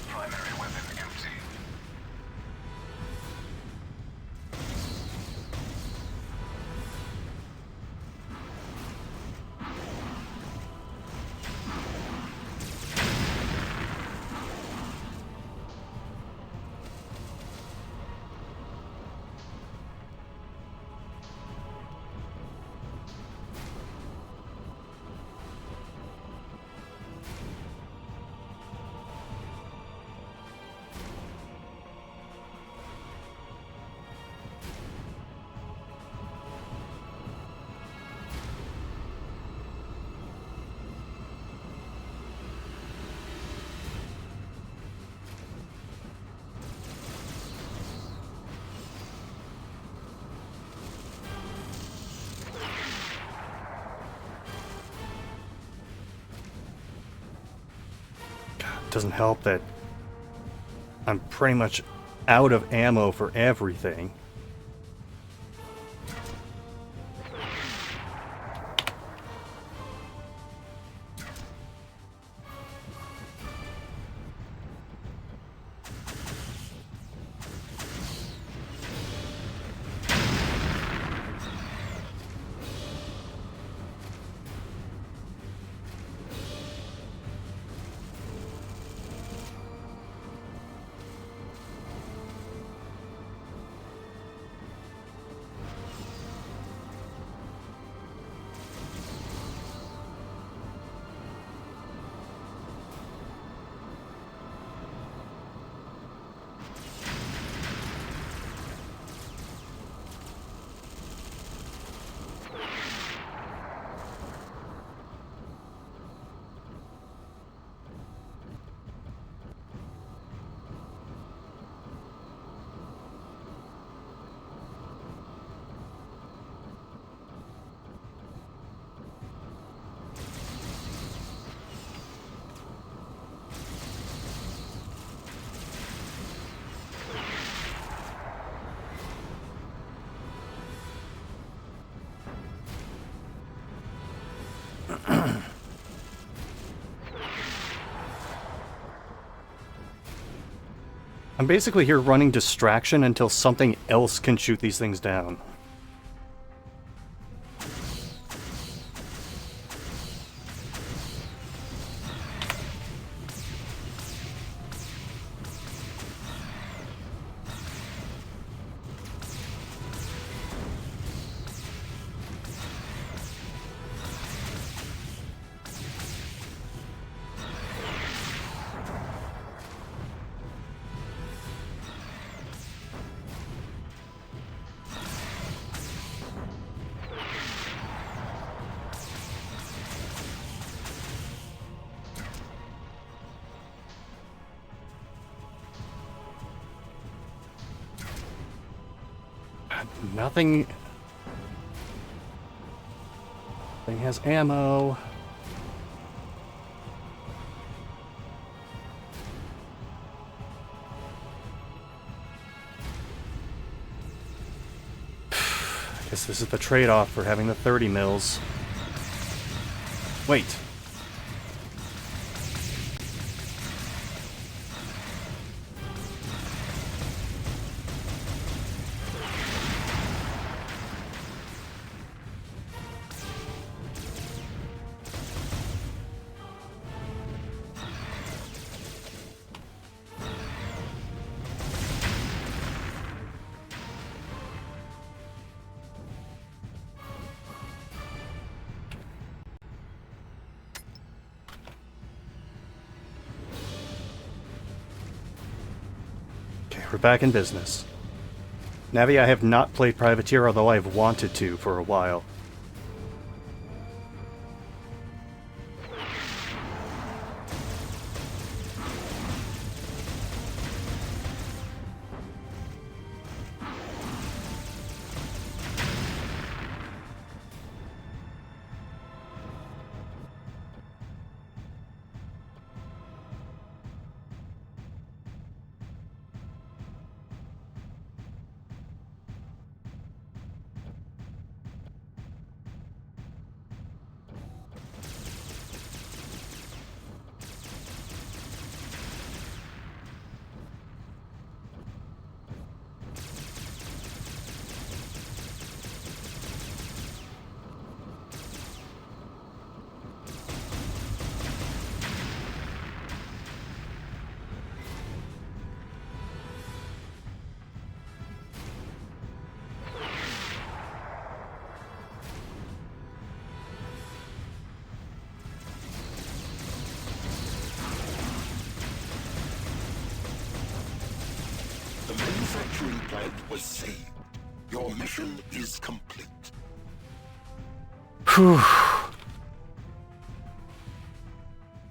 Primary weapon empty. Doesn't help that I'm pretty much out of ammo for everything. I'm basically here running distraction until something else can shoot these things down. Nothing... Thing has ammo. I guess this is the trade-off for having the 30 mils. Wait. We're back in business. Navi, I have not played Privateer, although I've wanted to for a while. The manufacturing plant was saved. Your mission is complete. Whew.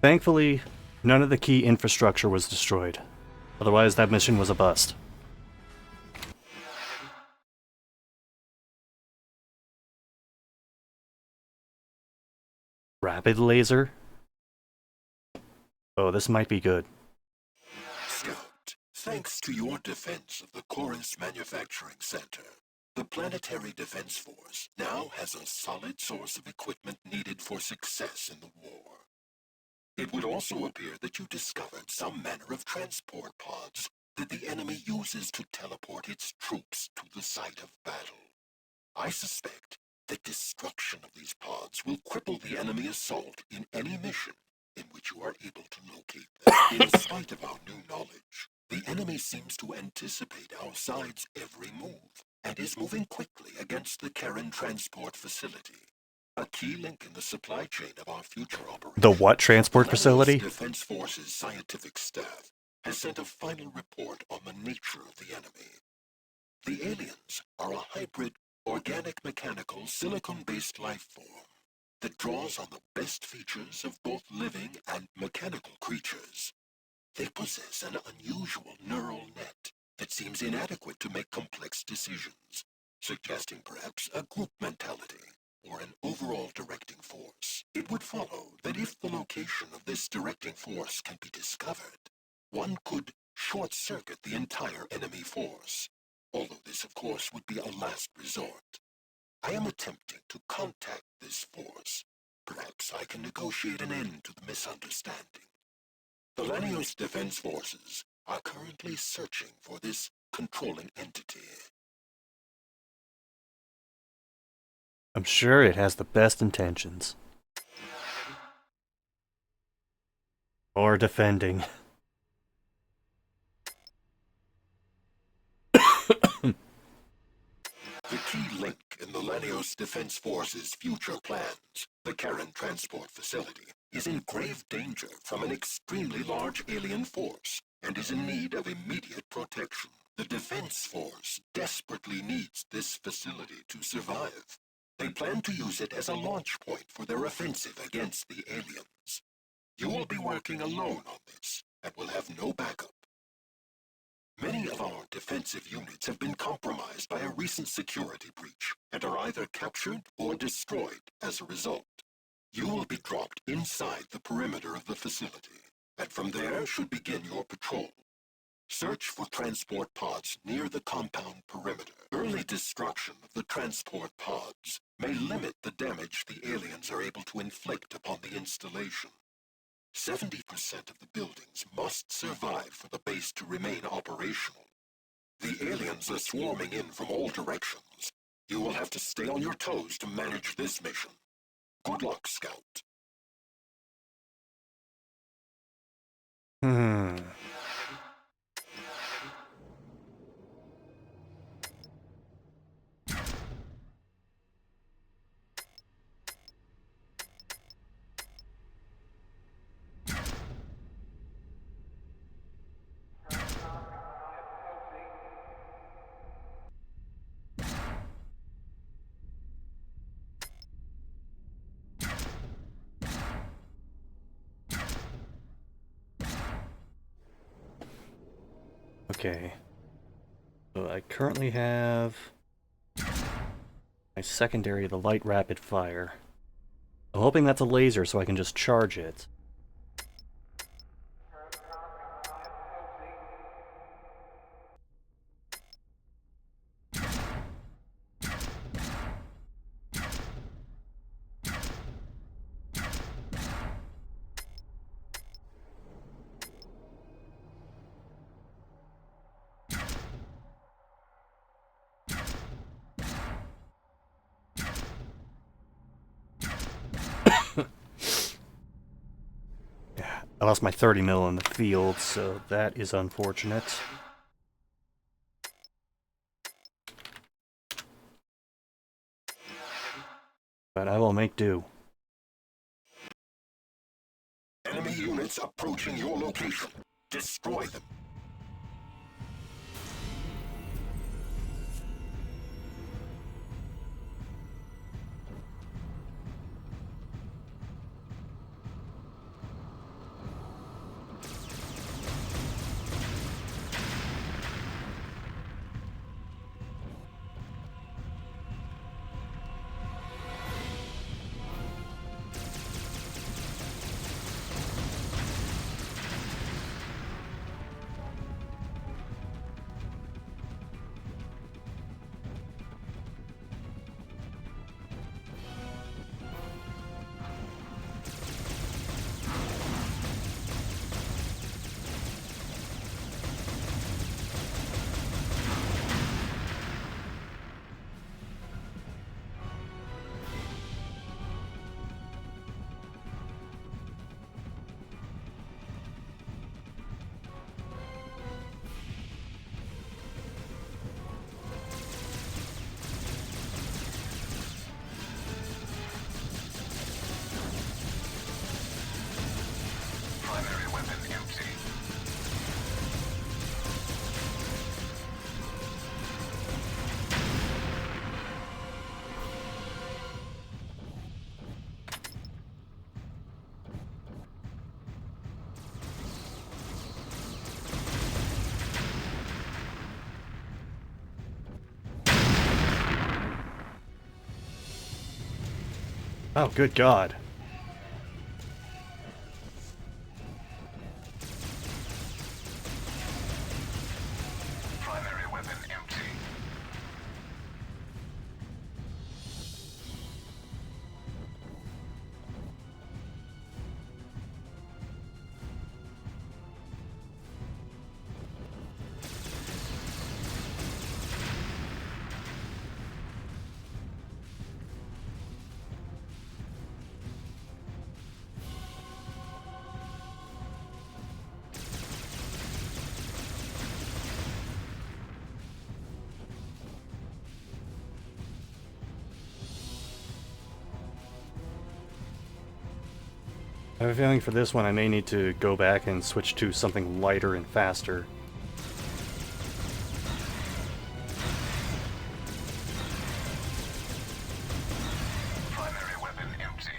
Thankfully, none of the key infrastructure was destroyed. Otherwise, that mission was a bust. Rapid laser? Oh, this might be good. Scout, thanks to your defense of the Chorus Manufacturing Center, the Planetary Defense Force now has a solid source of equipment needed for success in the war. It would also appear that you discovered some manner of transport pods that the enemy uses to teleport its troops to the site of battle. I suspect that destruction of these pods will cripple the enemy assault in any mission in which you are able to locate them. In spite of our new knowledge, the enemy seems to anticipate our side's every move and is moving quickly against the Karen Transport Facility, a key link in the supply chain of our future operation. The what transport The facility? Defense Forces scientific staff has sent a final report on the nature of the enemy. The aliens are a hybrid organic-mechanical silicon-based life form that draws on the best features of both living and mechanical creatures. They possess an unusual neural net that seems inadequate to make complex decisions, suggesting perhaps a group mentality or an overall directing force. It would follow that if the location of this directing force can be discovered, one could short-circuit the entire enemy force, although this, of course, would be a last resort. I am attempting to contact this force. Perhaps I can negotiate an end to the misunderstanding. The Lanios Defense Forces are currently searching for this controlling entity. I'm sure it has the best intentions. Or defending. The key link in the Lanios Defense Force's future plans, the Karen Transport Facility, is in grave danger from an extremely large alien force and is in need of immediate protection. The Defense Force desperately needs this facility to survive. They plan to use it as a launch point for their offensive against the aliens. You will be working alone on this and will have no backup. Many of our defensive units have been compromised by a recent security breach and are either captured or destroyed as a result. You will be dropped inside the perimeter of the facility, and from there should begin your patrol. Search for transport pods near the compound perimeter. Early destruction of the transport pods may limit the damage the aliens are able to inflict upon the installation. 70% of the buildings must survive for the base to remain operational. The aliens are swarming in from all directions. You will have to stay on your toes to manage this mission. Good luck, Scout. Okay. So I currently have my secondary, the light rapid fire. I'm hoping that's a laser so I can just charge it. I lost my 30 mil in the field, so that is unfortunate. But I will make do. Enemy units approaching your location. Destroy them. Primary weapon empty. Oh, good God. Primary weapon empty. I have a feeling for this one I may need to go back and switch to something lighter and faster. Primary weapon empty.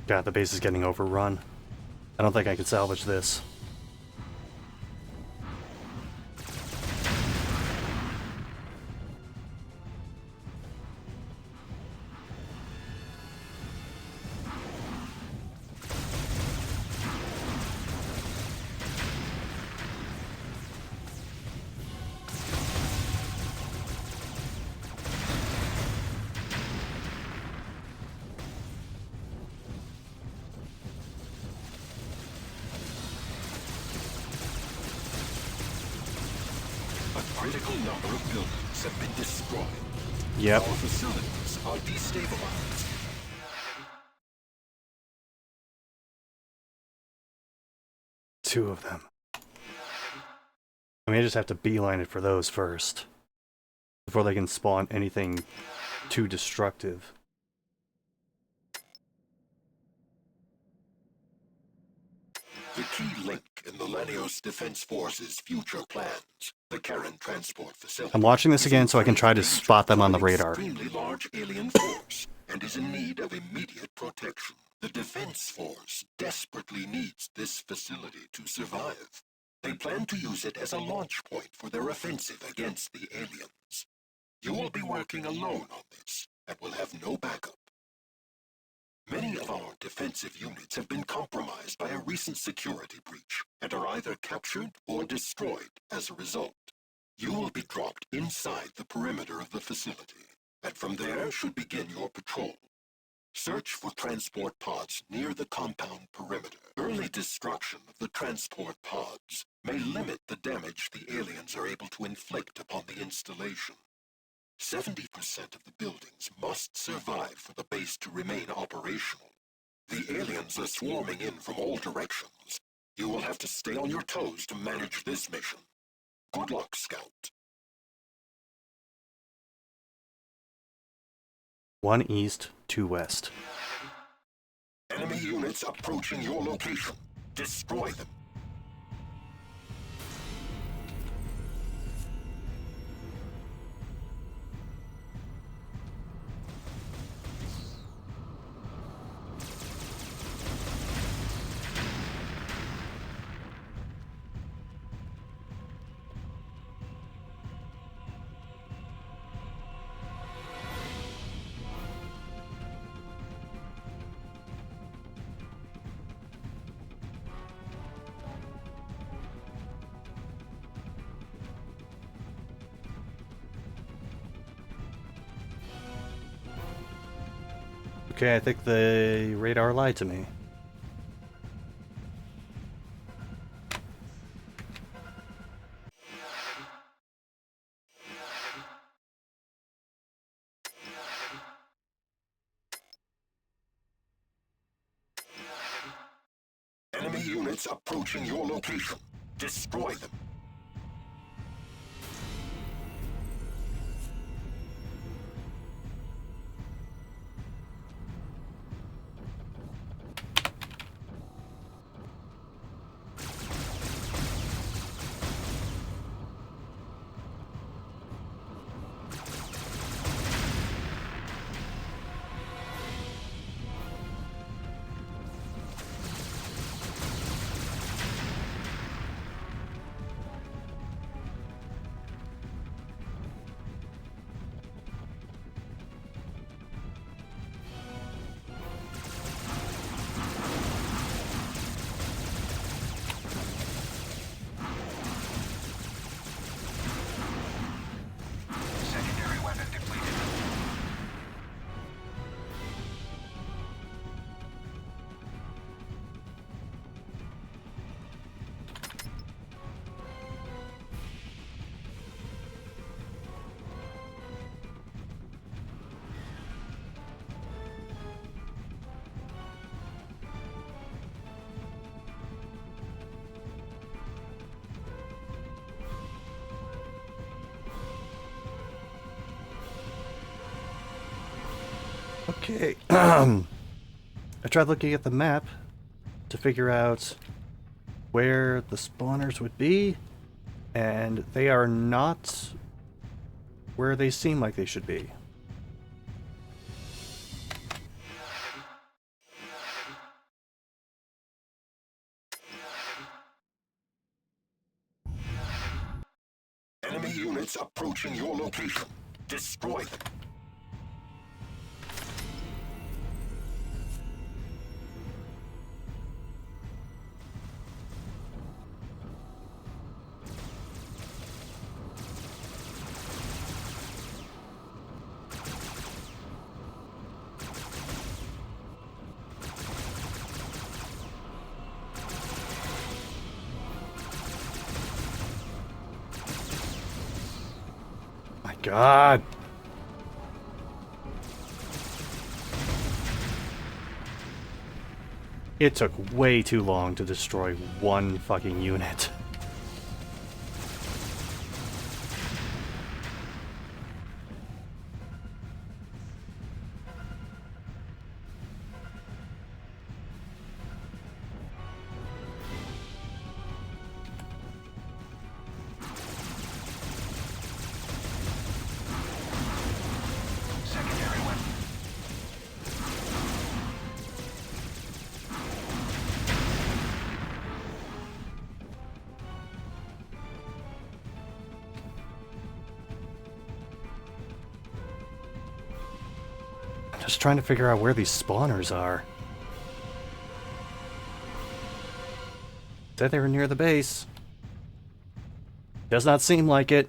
God, the base is getting overrun. I don't think I can salvage this. A critical number of buildings have been destroyed. Yep. Our facilities are destabilized. Two of them. I mean, I just have to beeline it for those first. Before they can spawn anything too destructive. The key link in the Lanios Defense Force's future plans, the Karen Transport Facility. I'm watching this again so I can try to spot them on the an radar. Extremely large alien force and is in need of immediate protection. The Defense Force desperately needs this facility to survive. They plan to use it as a launch point for their offensive against the aliens. You will be working alone on this and will have no backup. Many of our defensive units have been compromised by a recent security breach and are either captured or destroyed as a result. You will be dropped inside the perimeter of the facility, and from there should begin your patrol. Search for transport pods near the compound perimeter. Early destruction of the transport pods may limit the damage the aliens are able to inflict upon the installation. 70% of the buildings must survive for the base to remain operational. The aliens are swarming in from all directions. You will have to stay on your toes to manage this mission. Good luck, Scout. 1 east, 2 west. Enemy units approaching your location. Destroy them. Okay, I think the radar lied to me. Enemy units approaching your location. Destroy them. Secondary weapon depleted. Okay. I tried looking at the map to figure out where the spawners would be, and they are not where they seem like they should be. units approaching your location. Destroy them. My God. It took way too long to destroy one fucking unit. Secondary weapon. I'm just trying to figure out where these spawners are. Said they were near the base. Does not seem like it.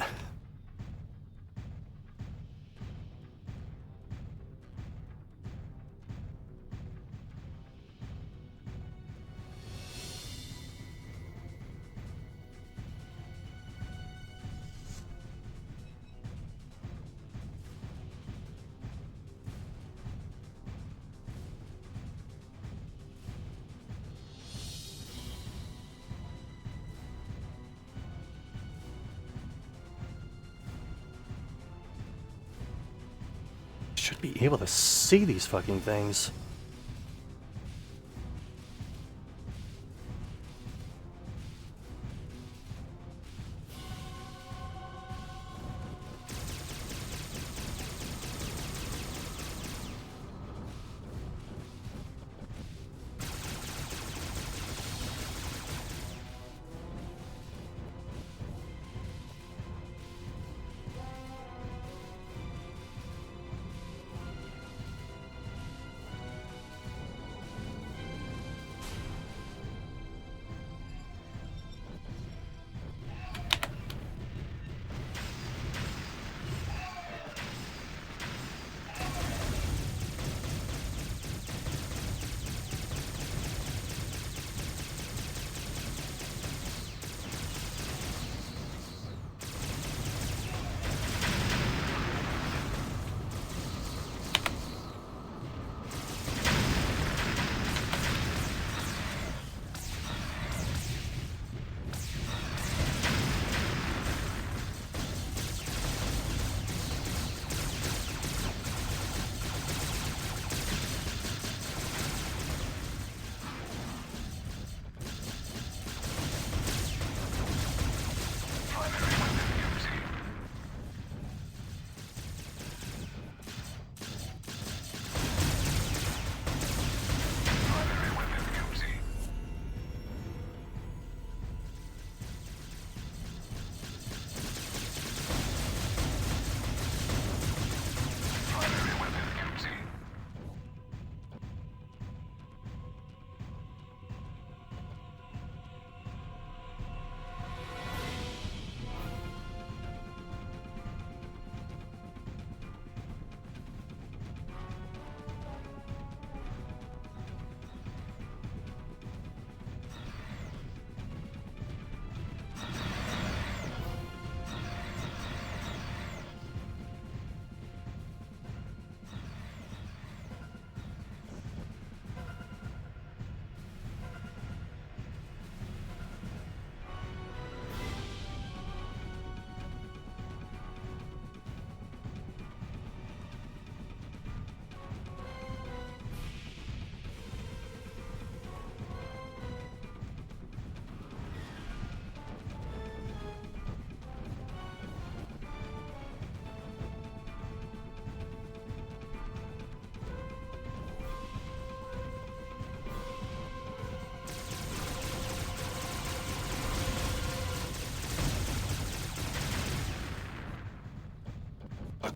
Should be able to see these fucking things.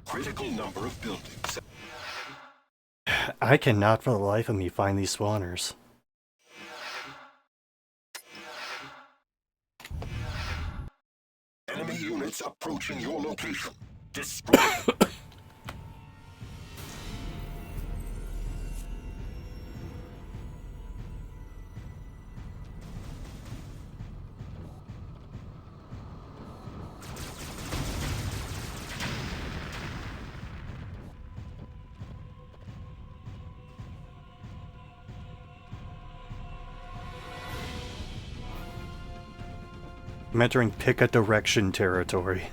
critical number of buildings. I cannot for the life of me find these spawners. Enemy units approaching your location. Destroy them. I'm entering pick a direction territory.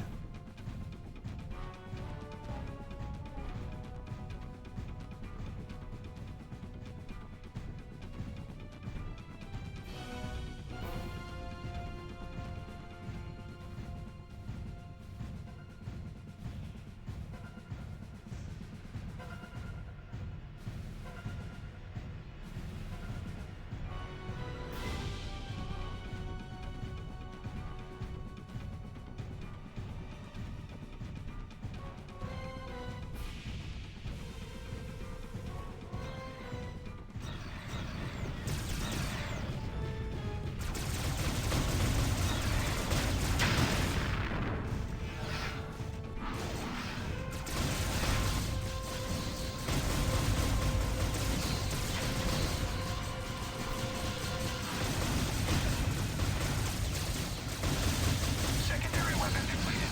Secondary weapon depleted.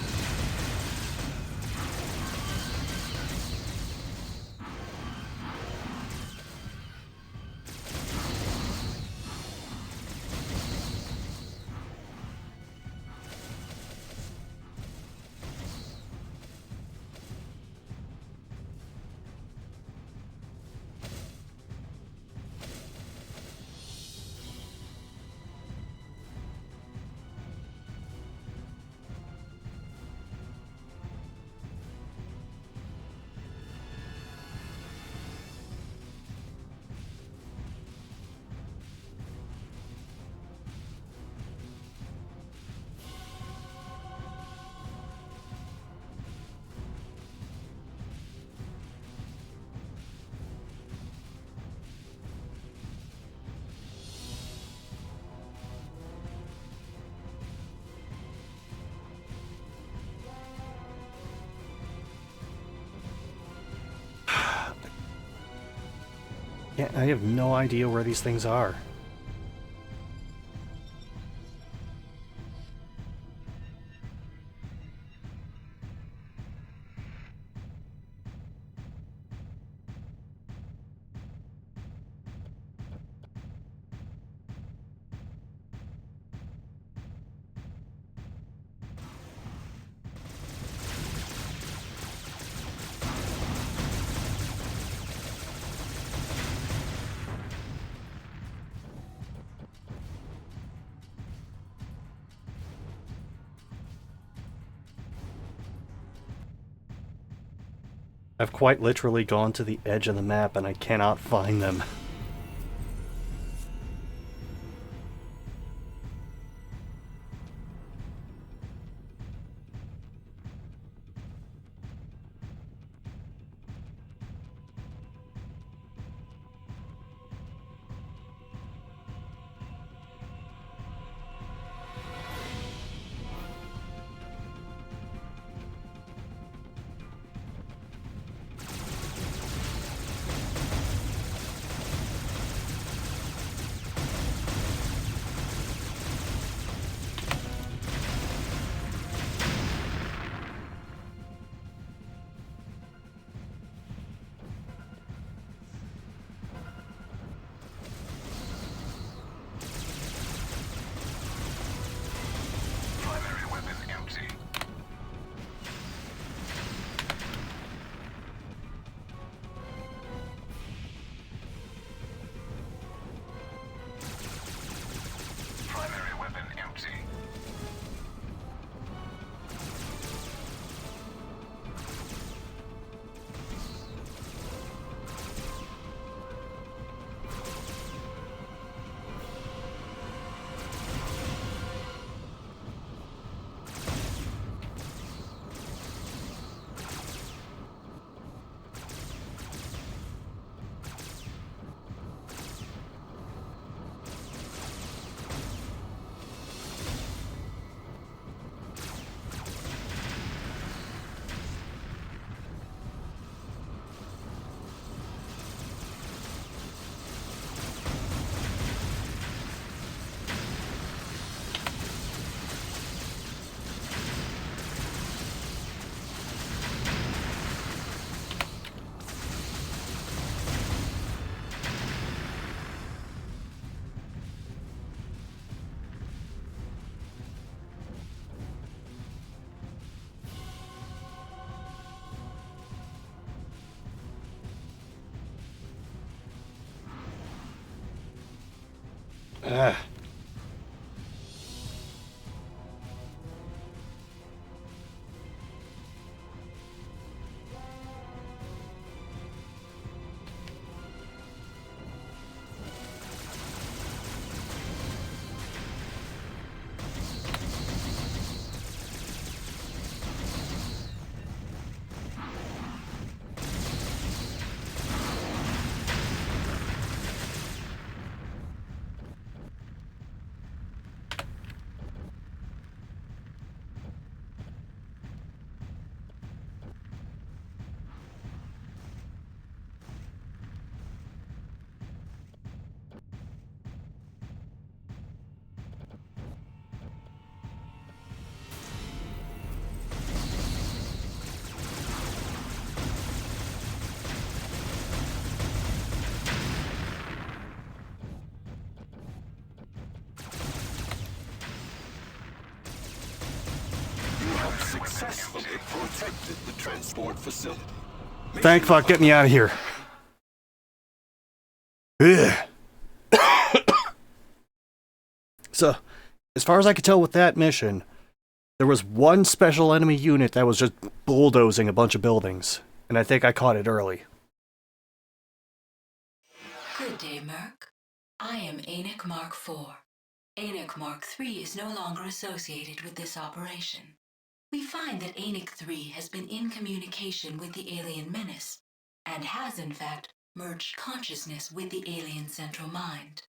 Yeah, I have no idea where these things are. I've quite literally gone to the edge of the map and I cannot find them. Ah. Successfully protected the transport facility. Thank fuck, get me out of here. Ugh. So, as far as I could tell with that mission, there was one special enemy unit that was just bulldozing a bunch of buildings, and I think I caught it early. Good day, Merc. I am Anik Mark IV. Anik Mark III is no longer associated with this operation. We find that Anik III has been in communication with the alien menace, and has in fact merged consciousness with the alien central mind.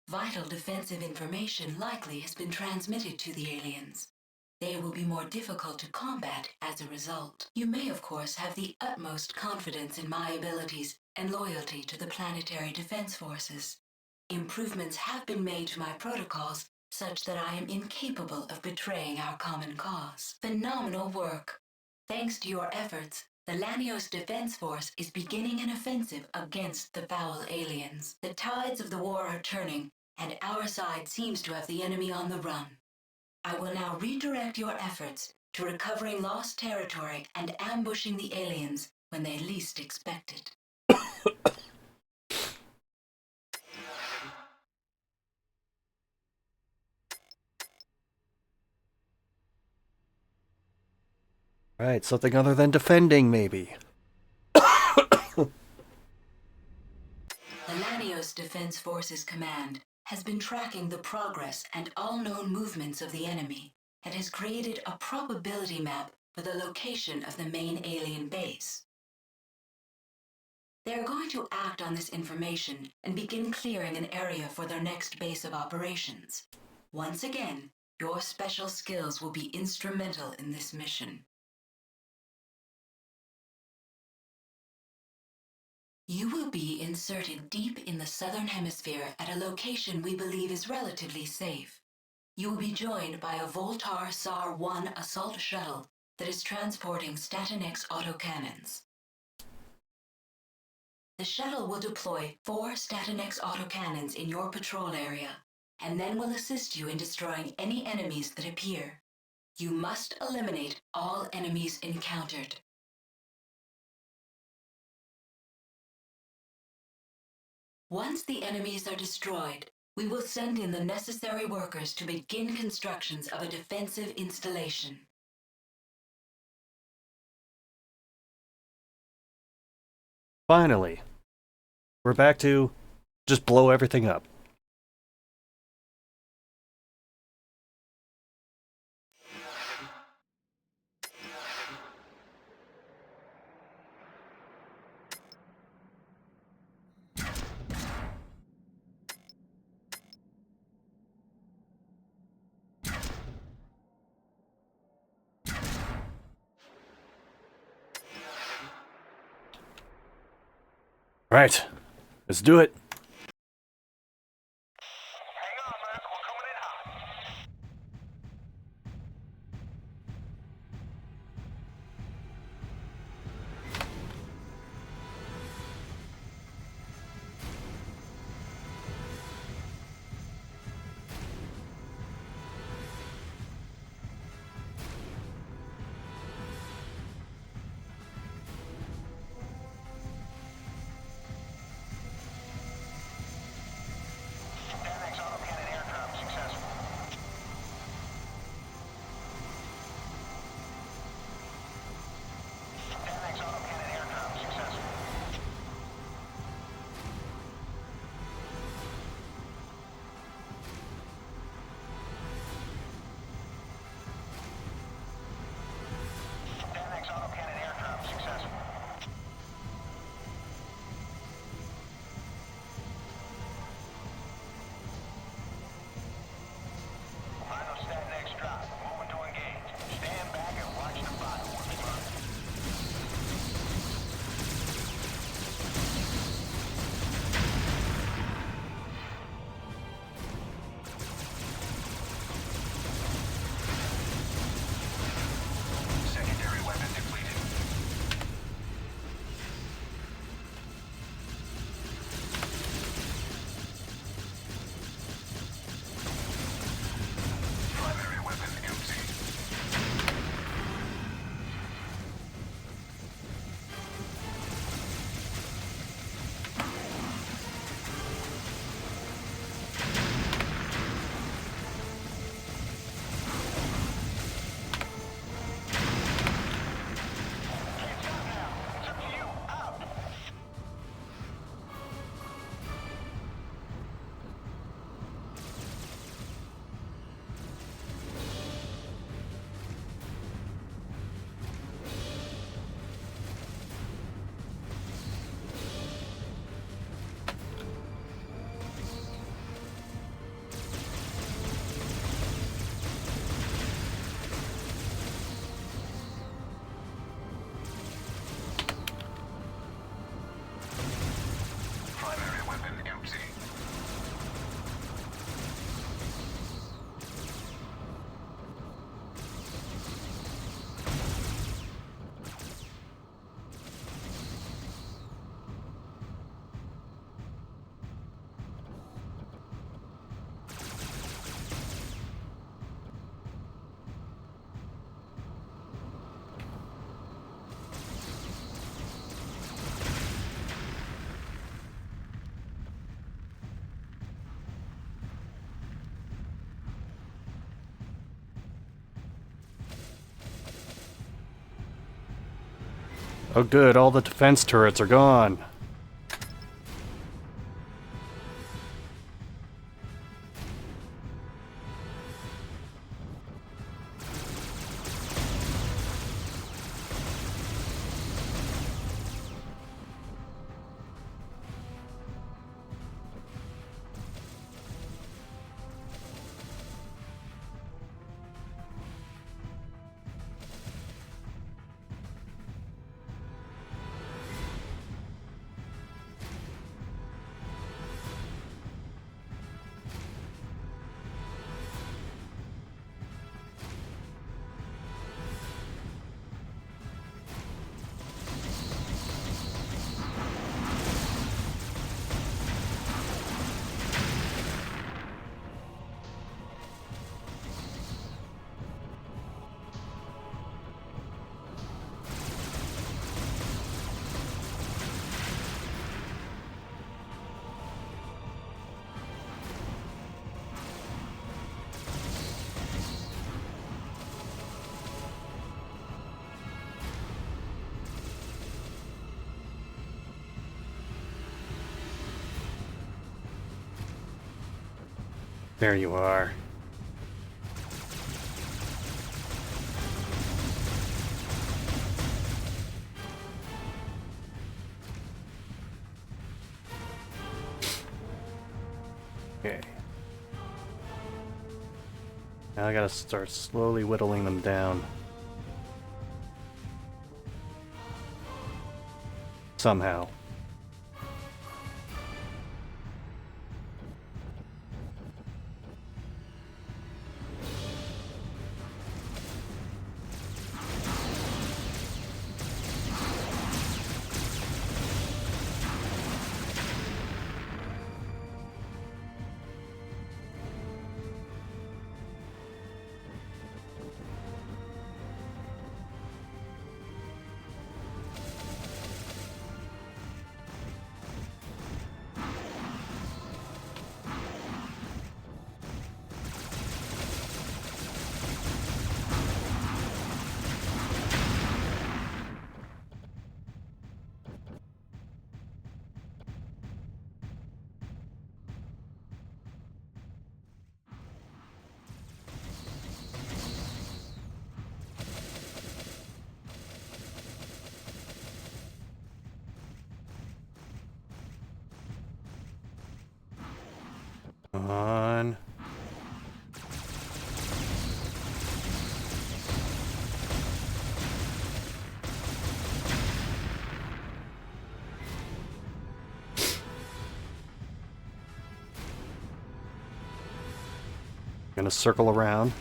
Vital defensive information likely has been transmitted to the aliens. They will be more difficult to combat as a result. You may, of course, have the utmost confidence in my abilities and loyalty to the planetary defense forces. Improvements have been made to my protocols such that I am incapable of betraying our common cause. Phenomenal work. Thanks to your efforts, the Lanios Defense Force is beginning an offensive against the foul aliens. The tides of the war are turning, and our side seems to have the enemy on the run. I will now redirect your efforts to recovering lost territory and ambushing the aliens when they least expect it. Right, something other than defending, maybe. The Lanios Defense Forces Command has been tracking the progress and all known movements of the enemy and has created a probability map for the location of the main alien base. They are going to act on this information and begin clearing an area for their next base of operations. Once again, your special skills will be instrumental in this mission. You will be inserted deep in the southern hemisphere at a location we believe is relatively safe. You will be joined by a Voltar SAR-1 assault shuttle that is transporting Statin-X autocannons. The shuttle will deploy 4 Statin-X autocannons in your patrol area, and then will assist you in destroying any enemies that appear. You must eliminate all enemies encountered. Once the enemies are destroyed, we will send in the necessary workers to begin constructions of a defensive installation. Finally, we're back to just blow everything up. Right, let's do it. Hang on, Merc. We're coming in hot. Oh good, all the defense turrets are gone. There you are. Okay. Now I gotta start slowly whittling them down. Somehow. Come on. Gonna circle around.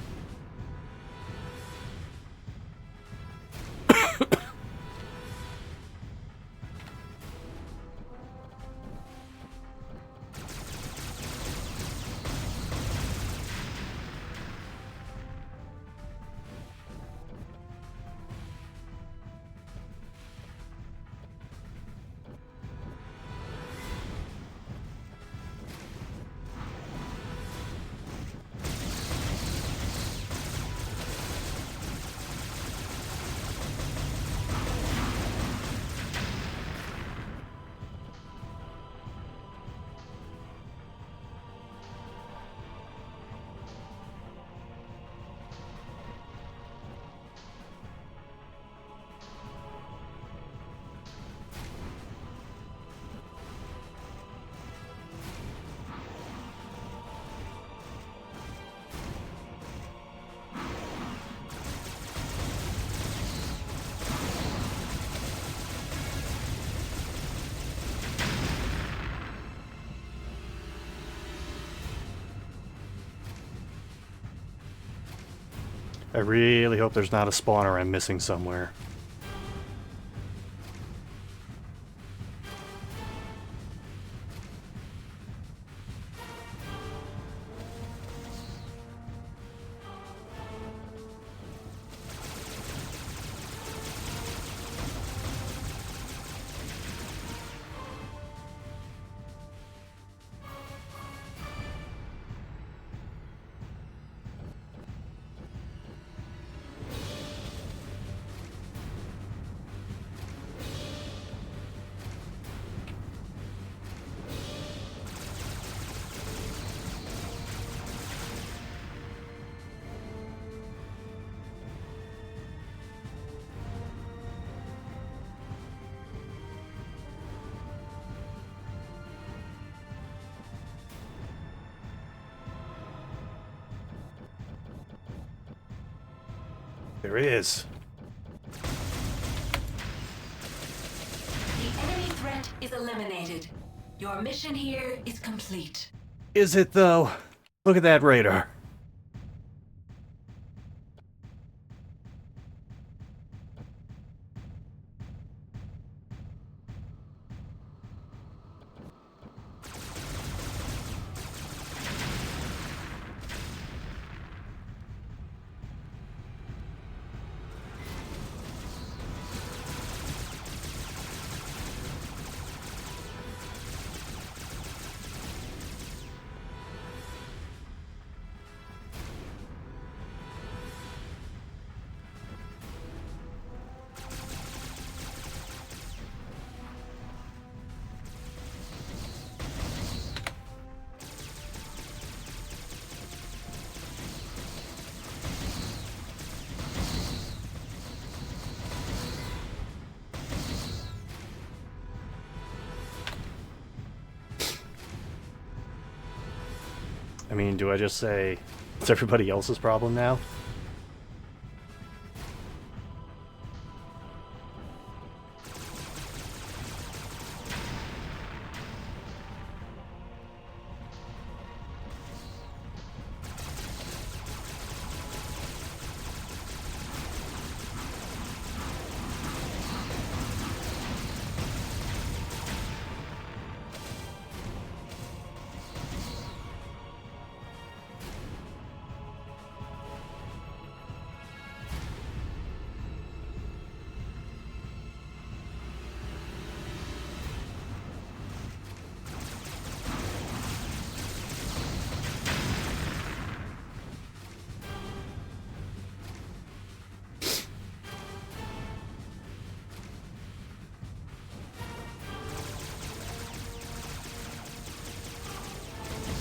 I really hope there's not a spawner I'm missing somewhere. There is. The enemy threat is eliminated. Your mission here is complete. Is it though? Look at that radar. I mean, do I just say it's everybody else's problem now?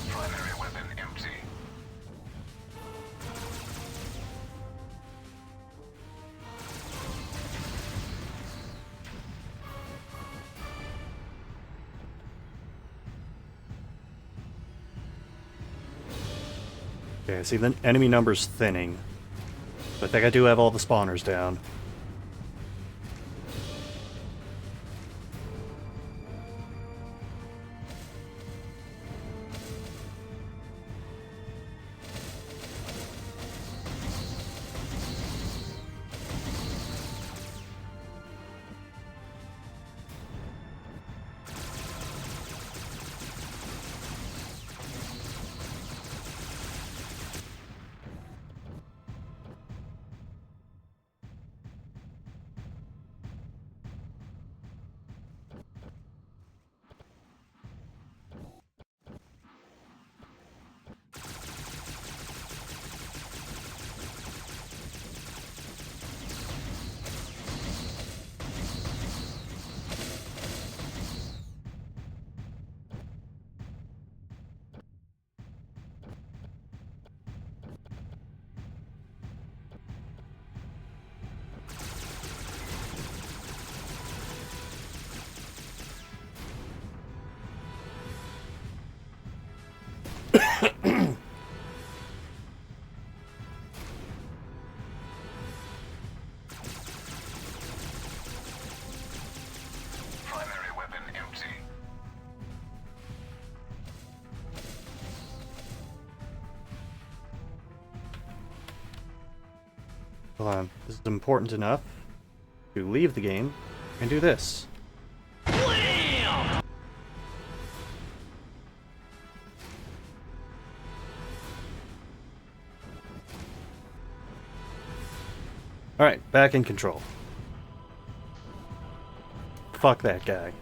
Primary weapon empty. Okay, see the enemy numbers thinning. But I think I do have all the spawners down. Primary weapon empty. Hold on. This is important enough to leave the game and do this. Alright, back in control. Fuck that guy.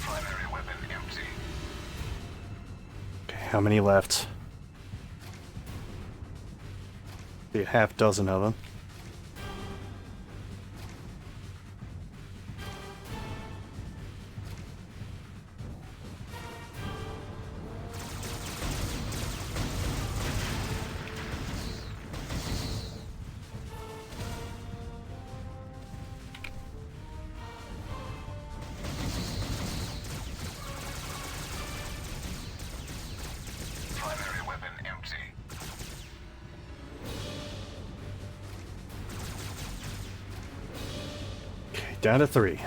Primary weapon empty. Okay, how many left? Be a half dozen of them. empty. Okay, down to 3.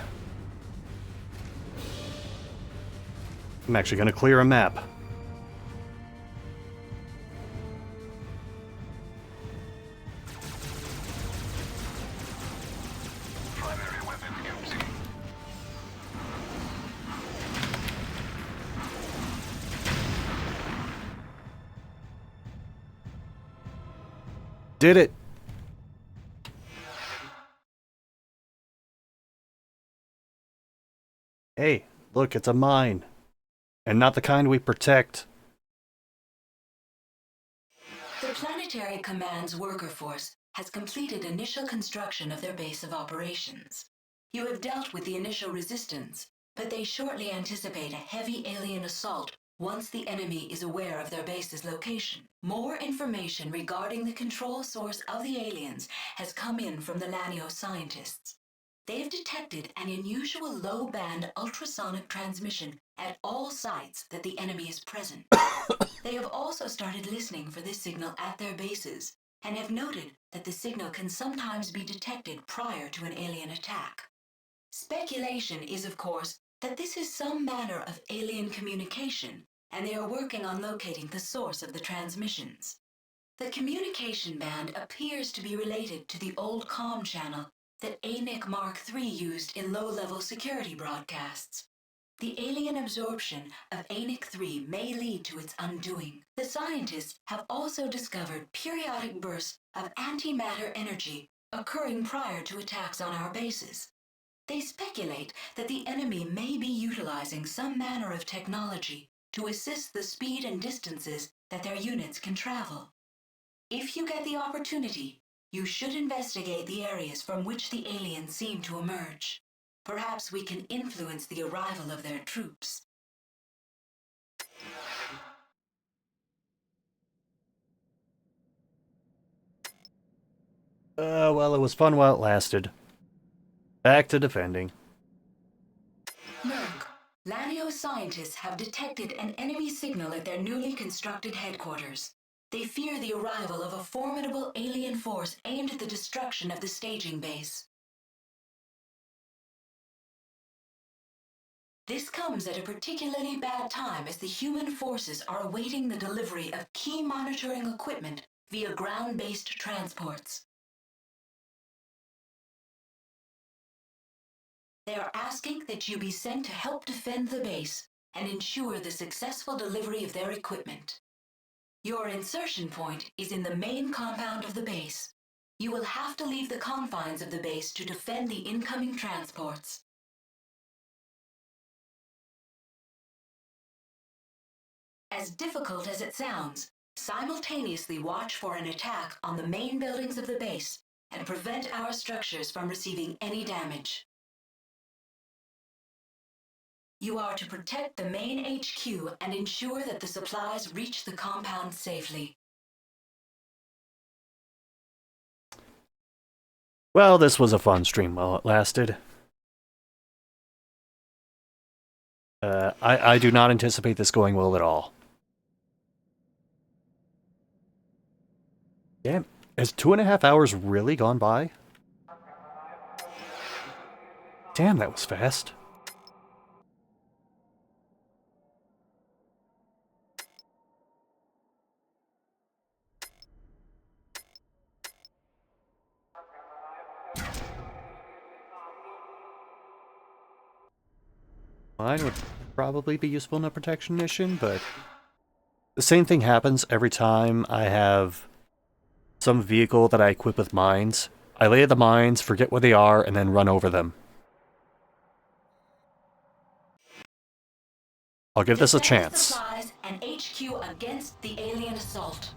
I'm actually going to clear a map. Primary weapon empty. Did it! Hey, look, it's a mine. And not the kind we protect. The Planetary Command's worker force has completed initial construction of their base of operations. You have dealt with the initial resistance, but they shortly anticipate a heavy alien assault once the enemy is aware of their base's location. More information regarding the control source of the aliens has come in from the Lanio scientists. They have detected an unusual low-band ultrasonic transmission at all sites that the enemy is present. They have also started listening for this signal at their bases, and have noted that the signal can sometimes be detected prior to an alien attack. Speculation is, of course, that this is some manner of alien communication, and they are working on locating the source of the transmissions. The communication band appears to be related to the old comm channel that ANIC Mark III used in low-level security broadcasts. The alien absorption of ANIC 3 may lead to its undoing. The scientists have also discovered periodic bursts of antimatter energy occurring prior to attacks on our bases. They speculate that the enemy may be utilizing some manner of technology to assist the speed and distances that their units can travel. If you get the opportunity, you should investigate the areas from which the aliens seem to emerge. Perhaps we can influence the arrival of their troops. Well, it was fun while it lasted. Back to defending. Merc, Lanio scientists have detected an enemy signal at their newly constructed headquarters. They fear the arrival of a formidable alien force aimed at the destruction of the staging base. This comes at a particularly bad time as the human forces are awaiting the delivery of key monitoring equipment via ground-based transports. They are asking that you be sent to help defend the base and ensure the successful delivery of their equipment. Your insertion point is in the main compound of the base. You will have to leave the confines of the base to defend the incoming transports. As difficult as it sounds, simultaneously watch for an attack on the main buildings of the base and prevent our structures from receiving any damage. You are to protect the main HQ and ensure that the supplies reach the compound safely. Well, this was a fun stream while it lasted. I do not anticipate this going well at all. Damn, has 2.5 hours really gone by? Damn, that was fast. Mine would probably be useful in a protection mission, but the same thing happens every time I have some vehicle that I equip with mines. I lay the mines, forget where they are, and then run over them. I'll give this a Defend chance. supplies and HQ against the alien assault.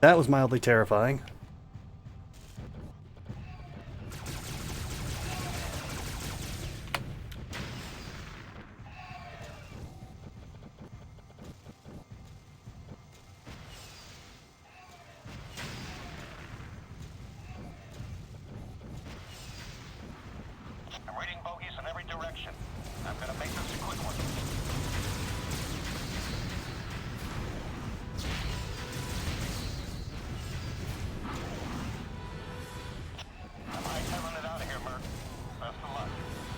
That was mildly terrifying. I'm reading bogeys in every direction. I'm gonna make this a quick one. I'm high-tailing it out of here, Merc. Best of luck.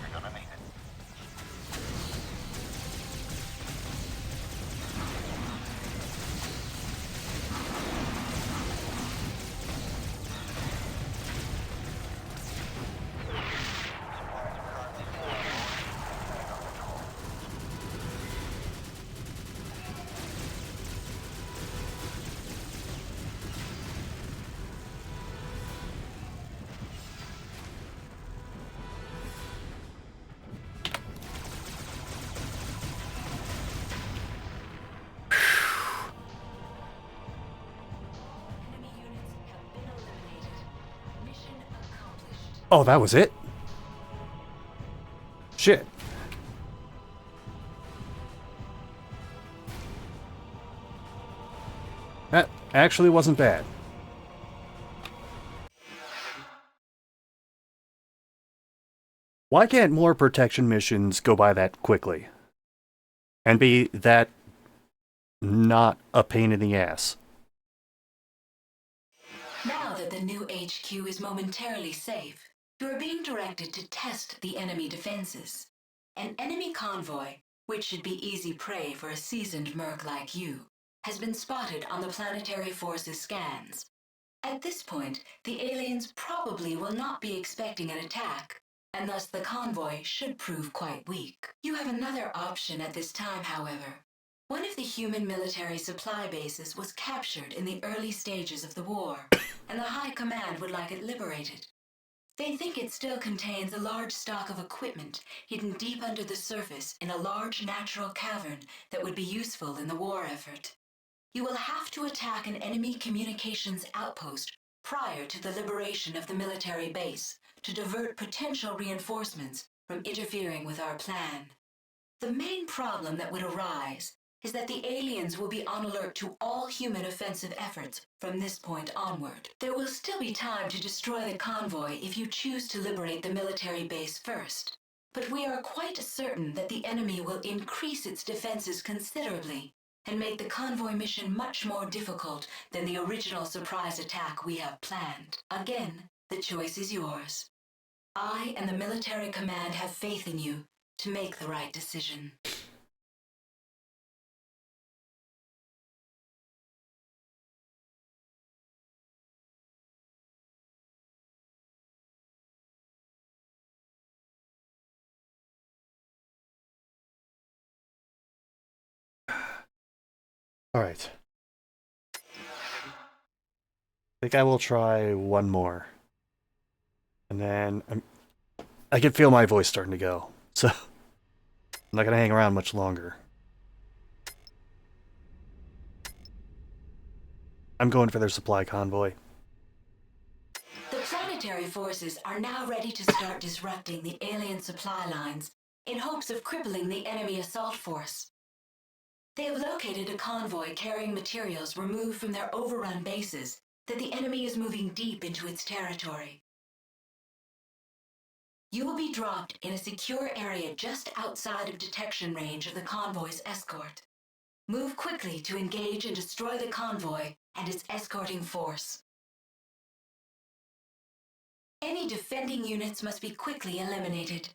You're gonna need it. Supplies are currently full on board. Back on control. Enemy units have been eliminated. Mission accomplished. Oh, that was it? Shit. That actually wasn't bad. Why can't more protection missions go by that quickly? And be that not a pain in the ass? Now that the new HQ is momentarily safe, you are being directed to test the enemy defenses. An enemy convoy, which should be easy prey for a seasoned merc like you, has been spotted on the planetary forces scans. At this point, the aliens probably will not be expecting an attack, and thus the convoy should prove quite weak. You have another option at this time, however. One of the human military supply bases was captured in the early stages of the war, and the High Command would like it liberated. They think it still contains a large stock of equipment hidden deep under the surface in a large natural cavern that would be useful in the war effort. You will have to attack an enemy communications outpost prior to the liberation of the military base to divert potential reinforcements from interfering with our plan. The main problem that would arise is that the aliens will be on alert to all human offensive efforts from this point onward. There will still be time to destroy the convoy if you choose to liberate the military base first, but we are quite certain that the enemy will increase its defenses considerably and make the convoy mission much more difficult than the original surprise attack we have planned. Again, the choice is yours. I and the military command have faith in you to make the right decision. Alright. I think I will try one more. And then I can feel my voice starting to go. So I'm not going to hang around much longer. I'm going for their supply convoy. The planetary forces are now ready to start disrupting the alien supply lines in hopes of crippling the enemy assault force. They have located a convoy carrying materials removed from their overrun bases that the enemy is moving deep into its territory. You will be dropped in a secure area just outside of detection range of the convoy's escort. Move quickly to engage and destroy the convoy and its escorting force. Any defending units must be quickly eliminated.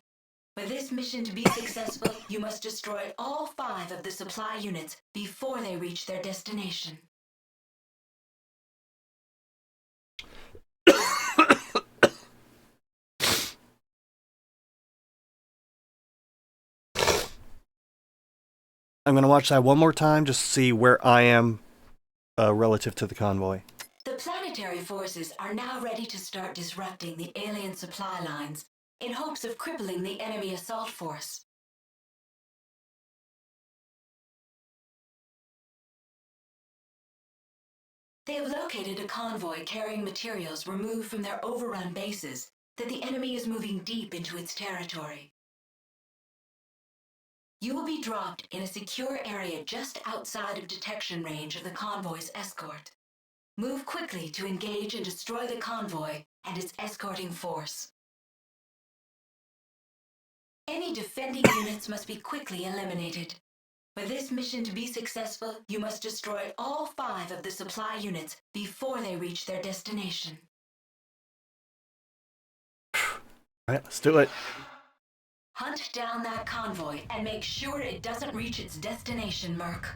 For this mission to be successful, you must destroy all 5 of the supply units before they reach their destination. I'm going to watch that one more time just to see where I am relative to the convoy. The planetary forces are now ready to start disrupting the alien supply lines in hopes of crippling the enemy assault force. They have located a convoy carrying materials removed from their overrun bases that the enemy is moving deep into its territory. You will be dropped in a secure area just outside of detection range of the convoy's escort. Move quickly to engage and destroy the convoy and its escorting force. Any defending units must be quickly eliminated. For this mission to be successful, you must destroy all 5 of the supply units before they reach their destination. Alright, let's do it. Hunt down that convoy and make sure it doesn't reach its destination, Merc.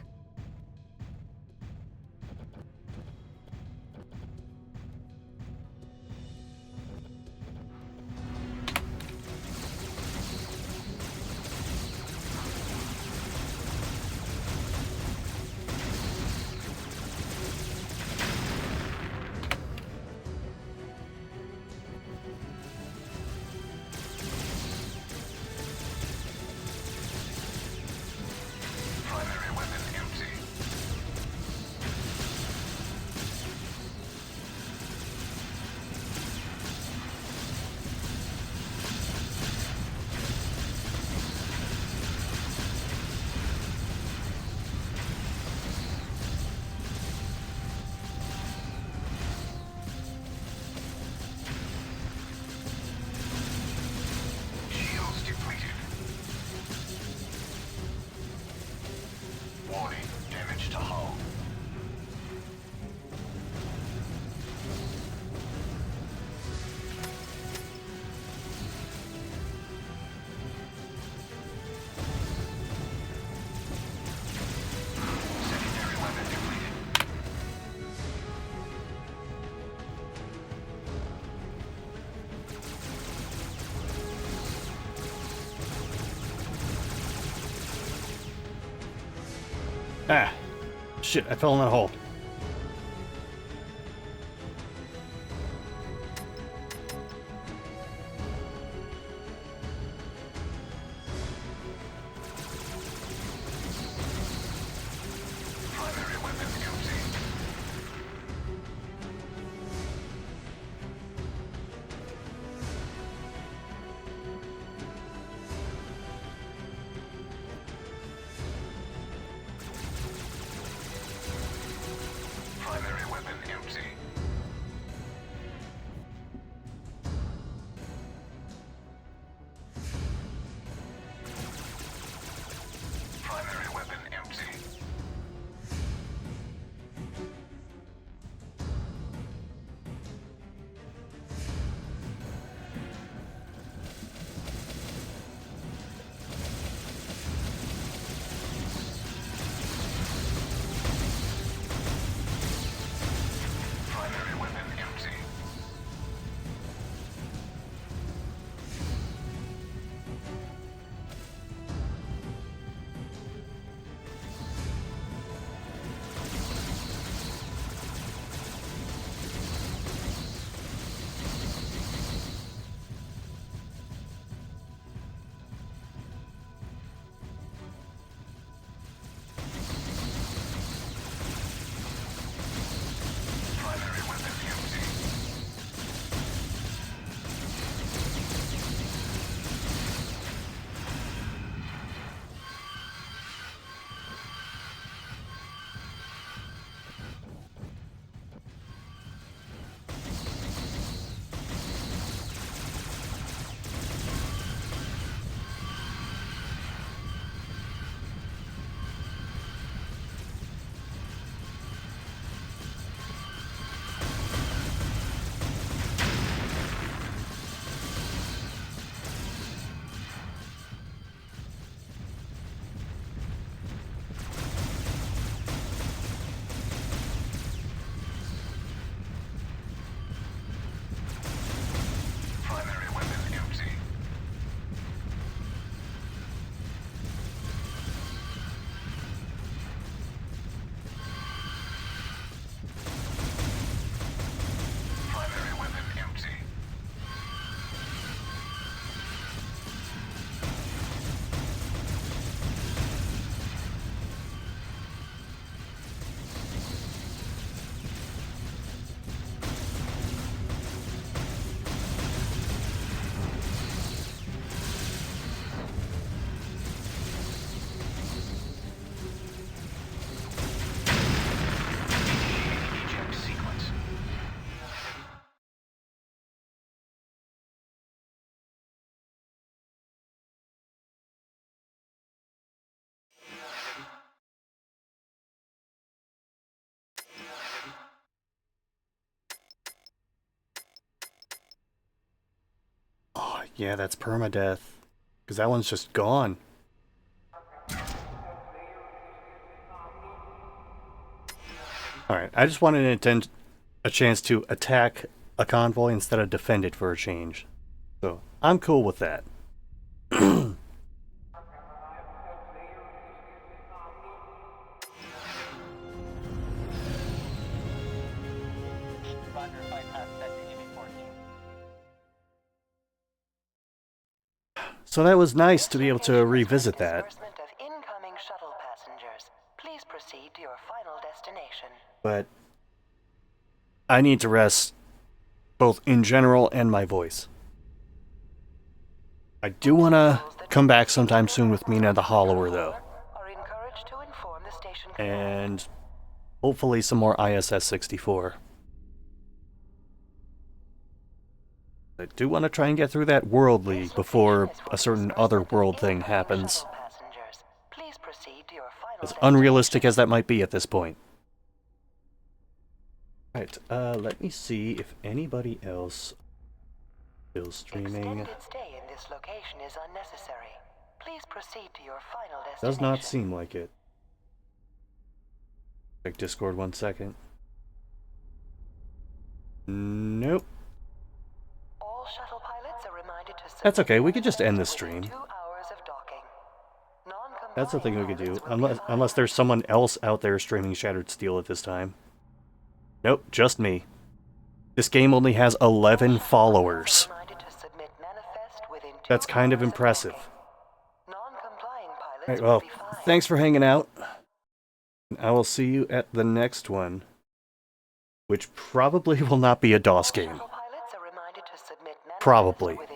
Primary weapon empty. Shields depleted. Warning, damage to hull. Secondary weapon depleted. Ah. Shit, I fell in that hole. Primary weapon empty. Yeah, that's permadeath. Because that one's just gone. Alright, I just wanted a chance to attack a convoy instead of defend it for a change. So, I'm cool with that. Roger, flight path set to EV-14. So that was nice to be able to revisit that. Disbursement of incoming shuttle passengers. Please proceed to your final destination. But I need to rest both in general and my voice. I do want to come back sometime soon with Mina the Hollower, though. Are encouraged to inform the station And hopefully some more ISS 64. I do want to try and get through that worldly before a certain other world thing happens. passengers. Please proceed to your final As unrealistic as that might be at this point. Alright, let me see if anybody else still streaming. Extended stay in this location is unnecessary. Please proceed to your final destination. Does not seem like it. Check Discord 1 second. Nope. All shuttle pilots are reminded to That's submit okay, we could just end the within stream. 2 hours of docking. That's the thing we could do, Non-compliant pilots will be unless there's someone else out there streaming Shattered Steel at this time. Nope, just me. This game only has 11 followers. reminded to submit manifest within 2 That's kind of hours impressive. docking. Non-compliant pilots Alright, will well, be fined. thanks for hanging out. I will see you at the next one, which probably will not be a DOS game. Shuttle pilots are reminded to submit manifest Probably. within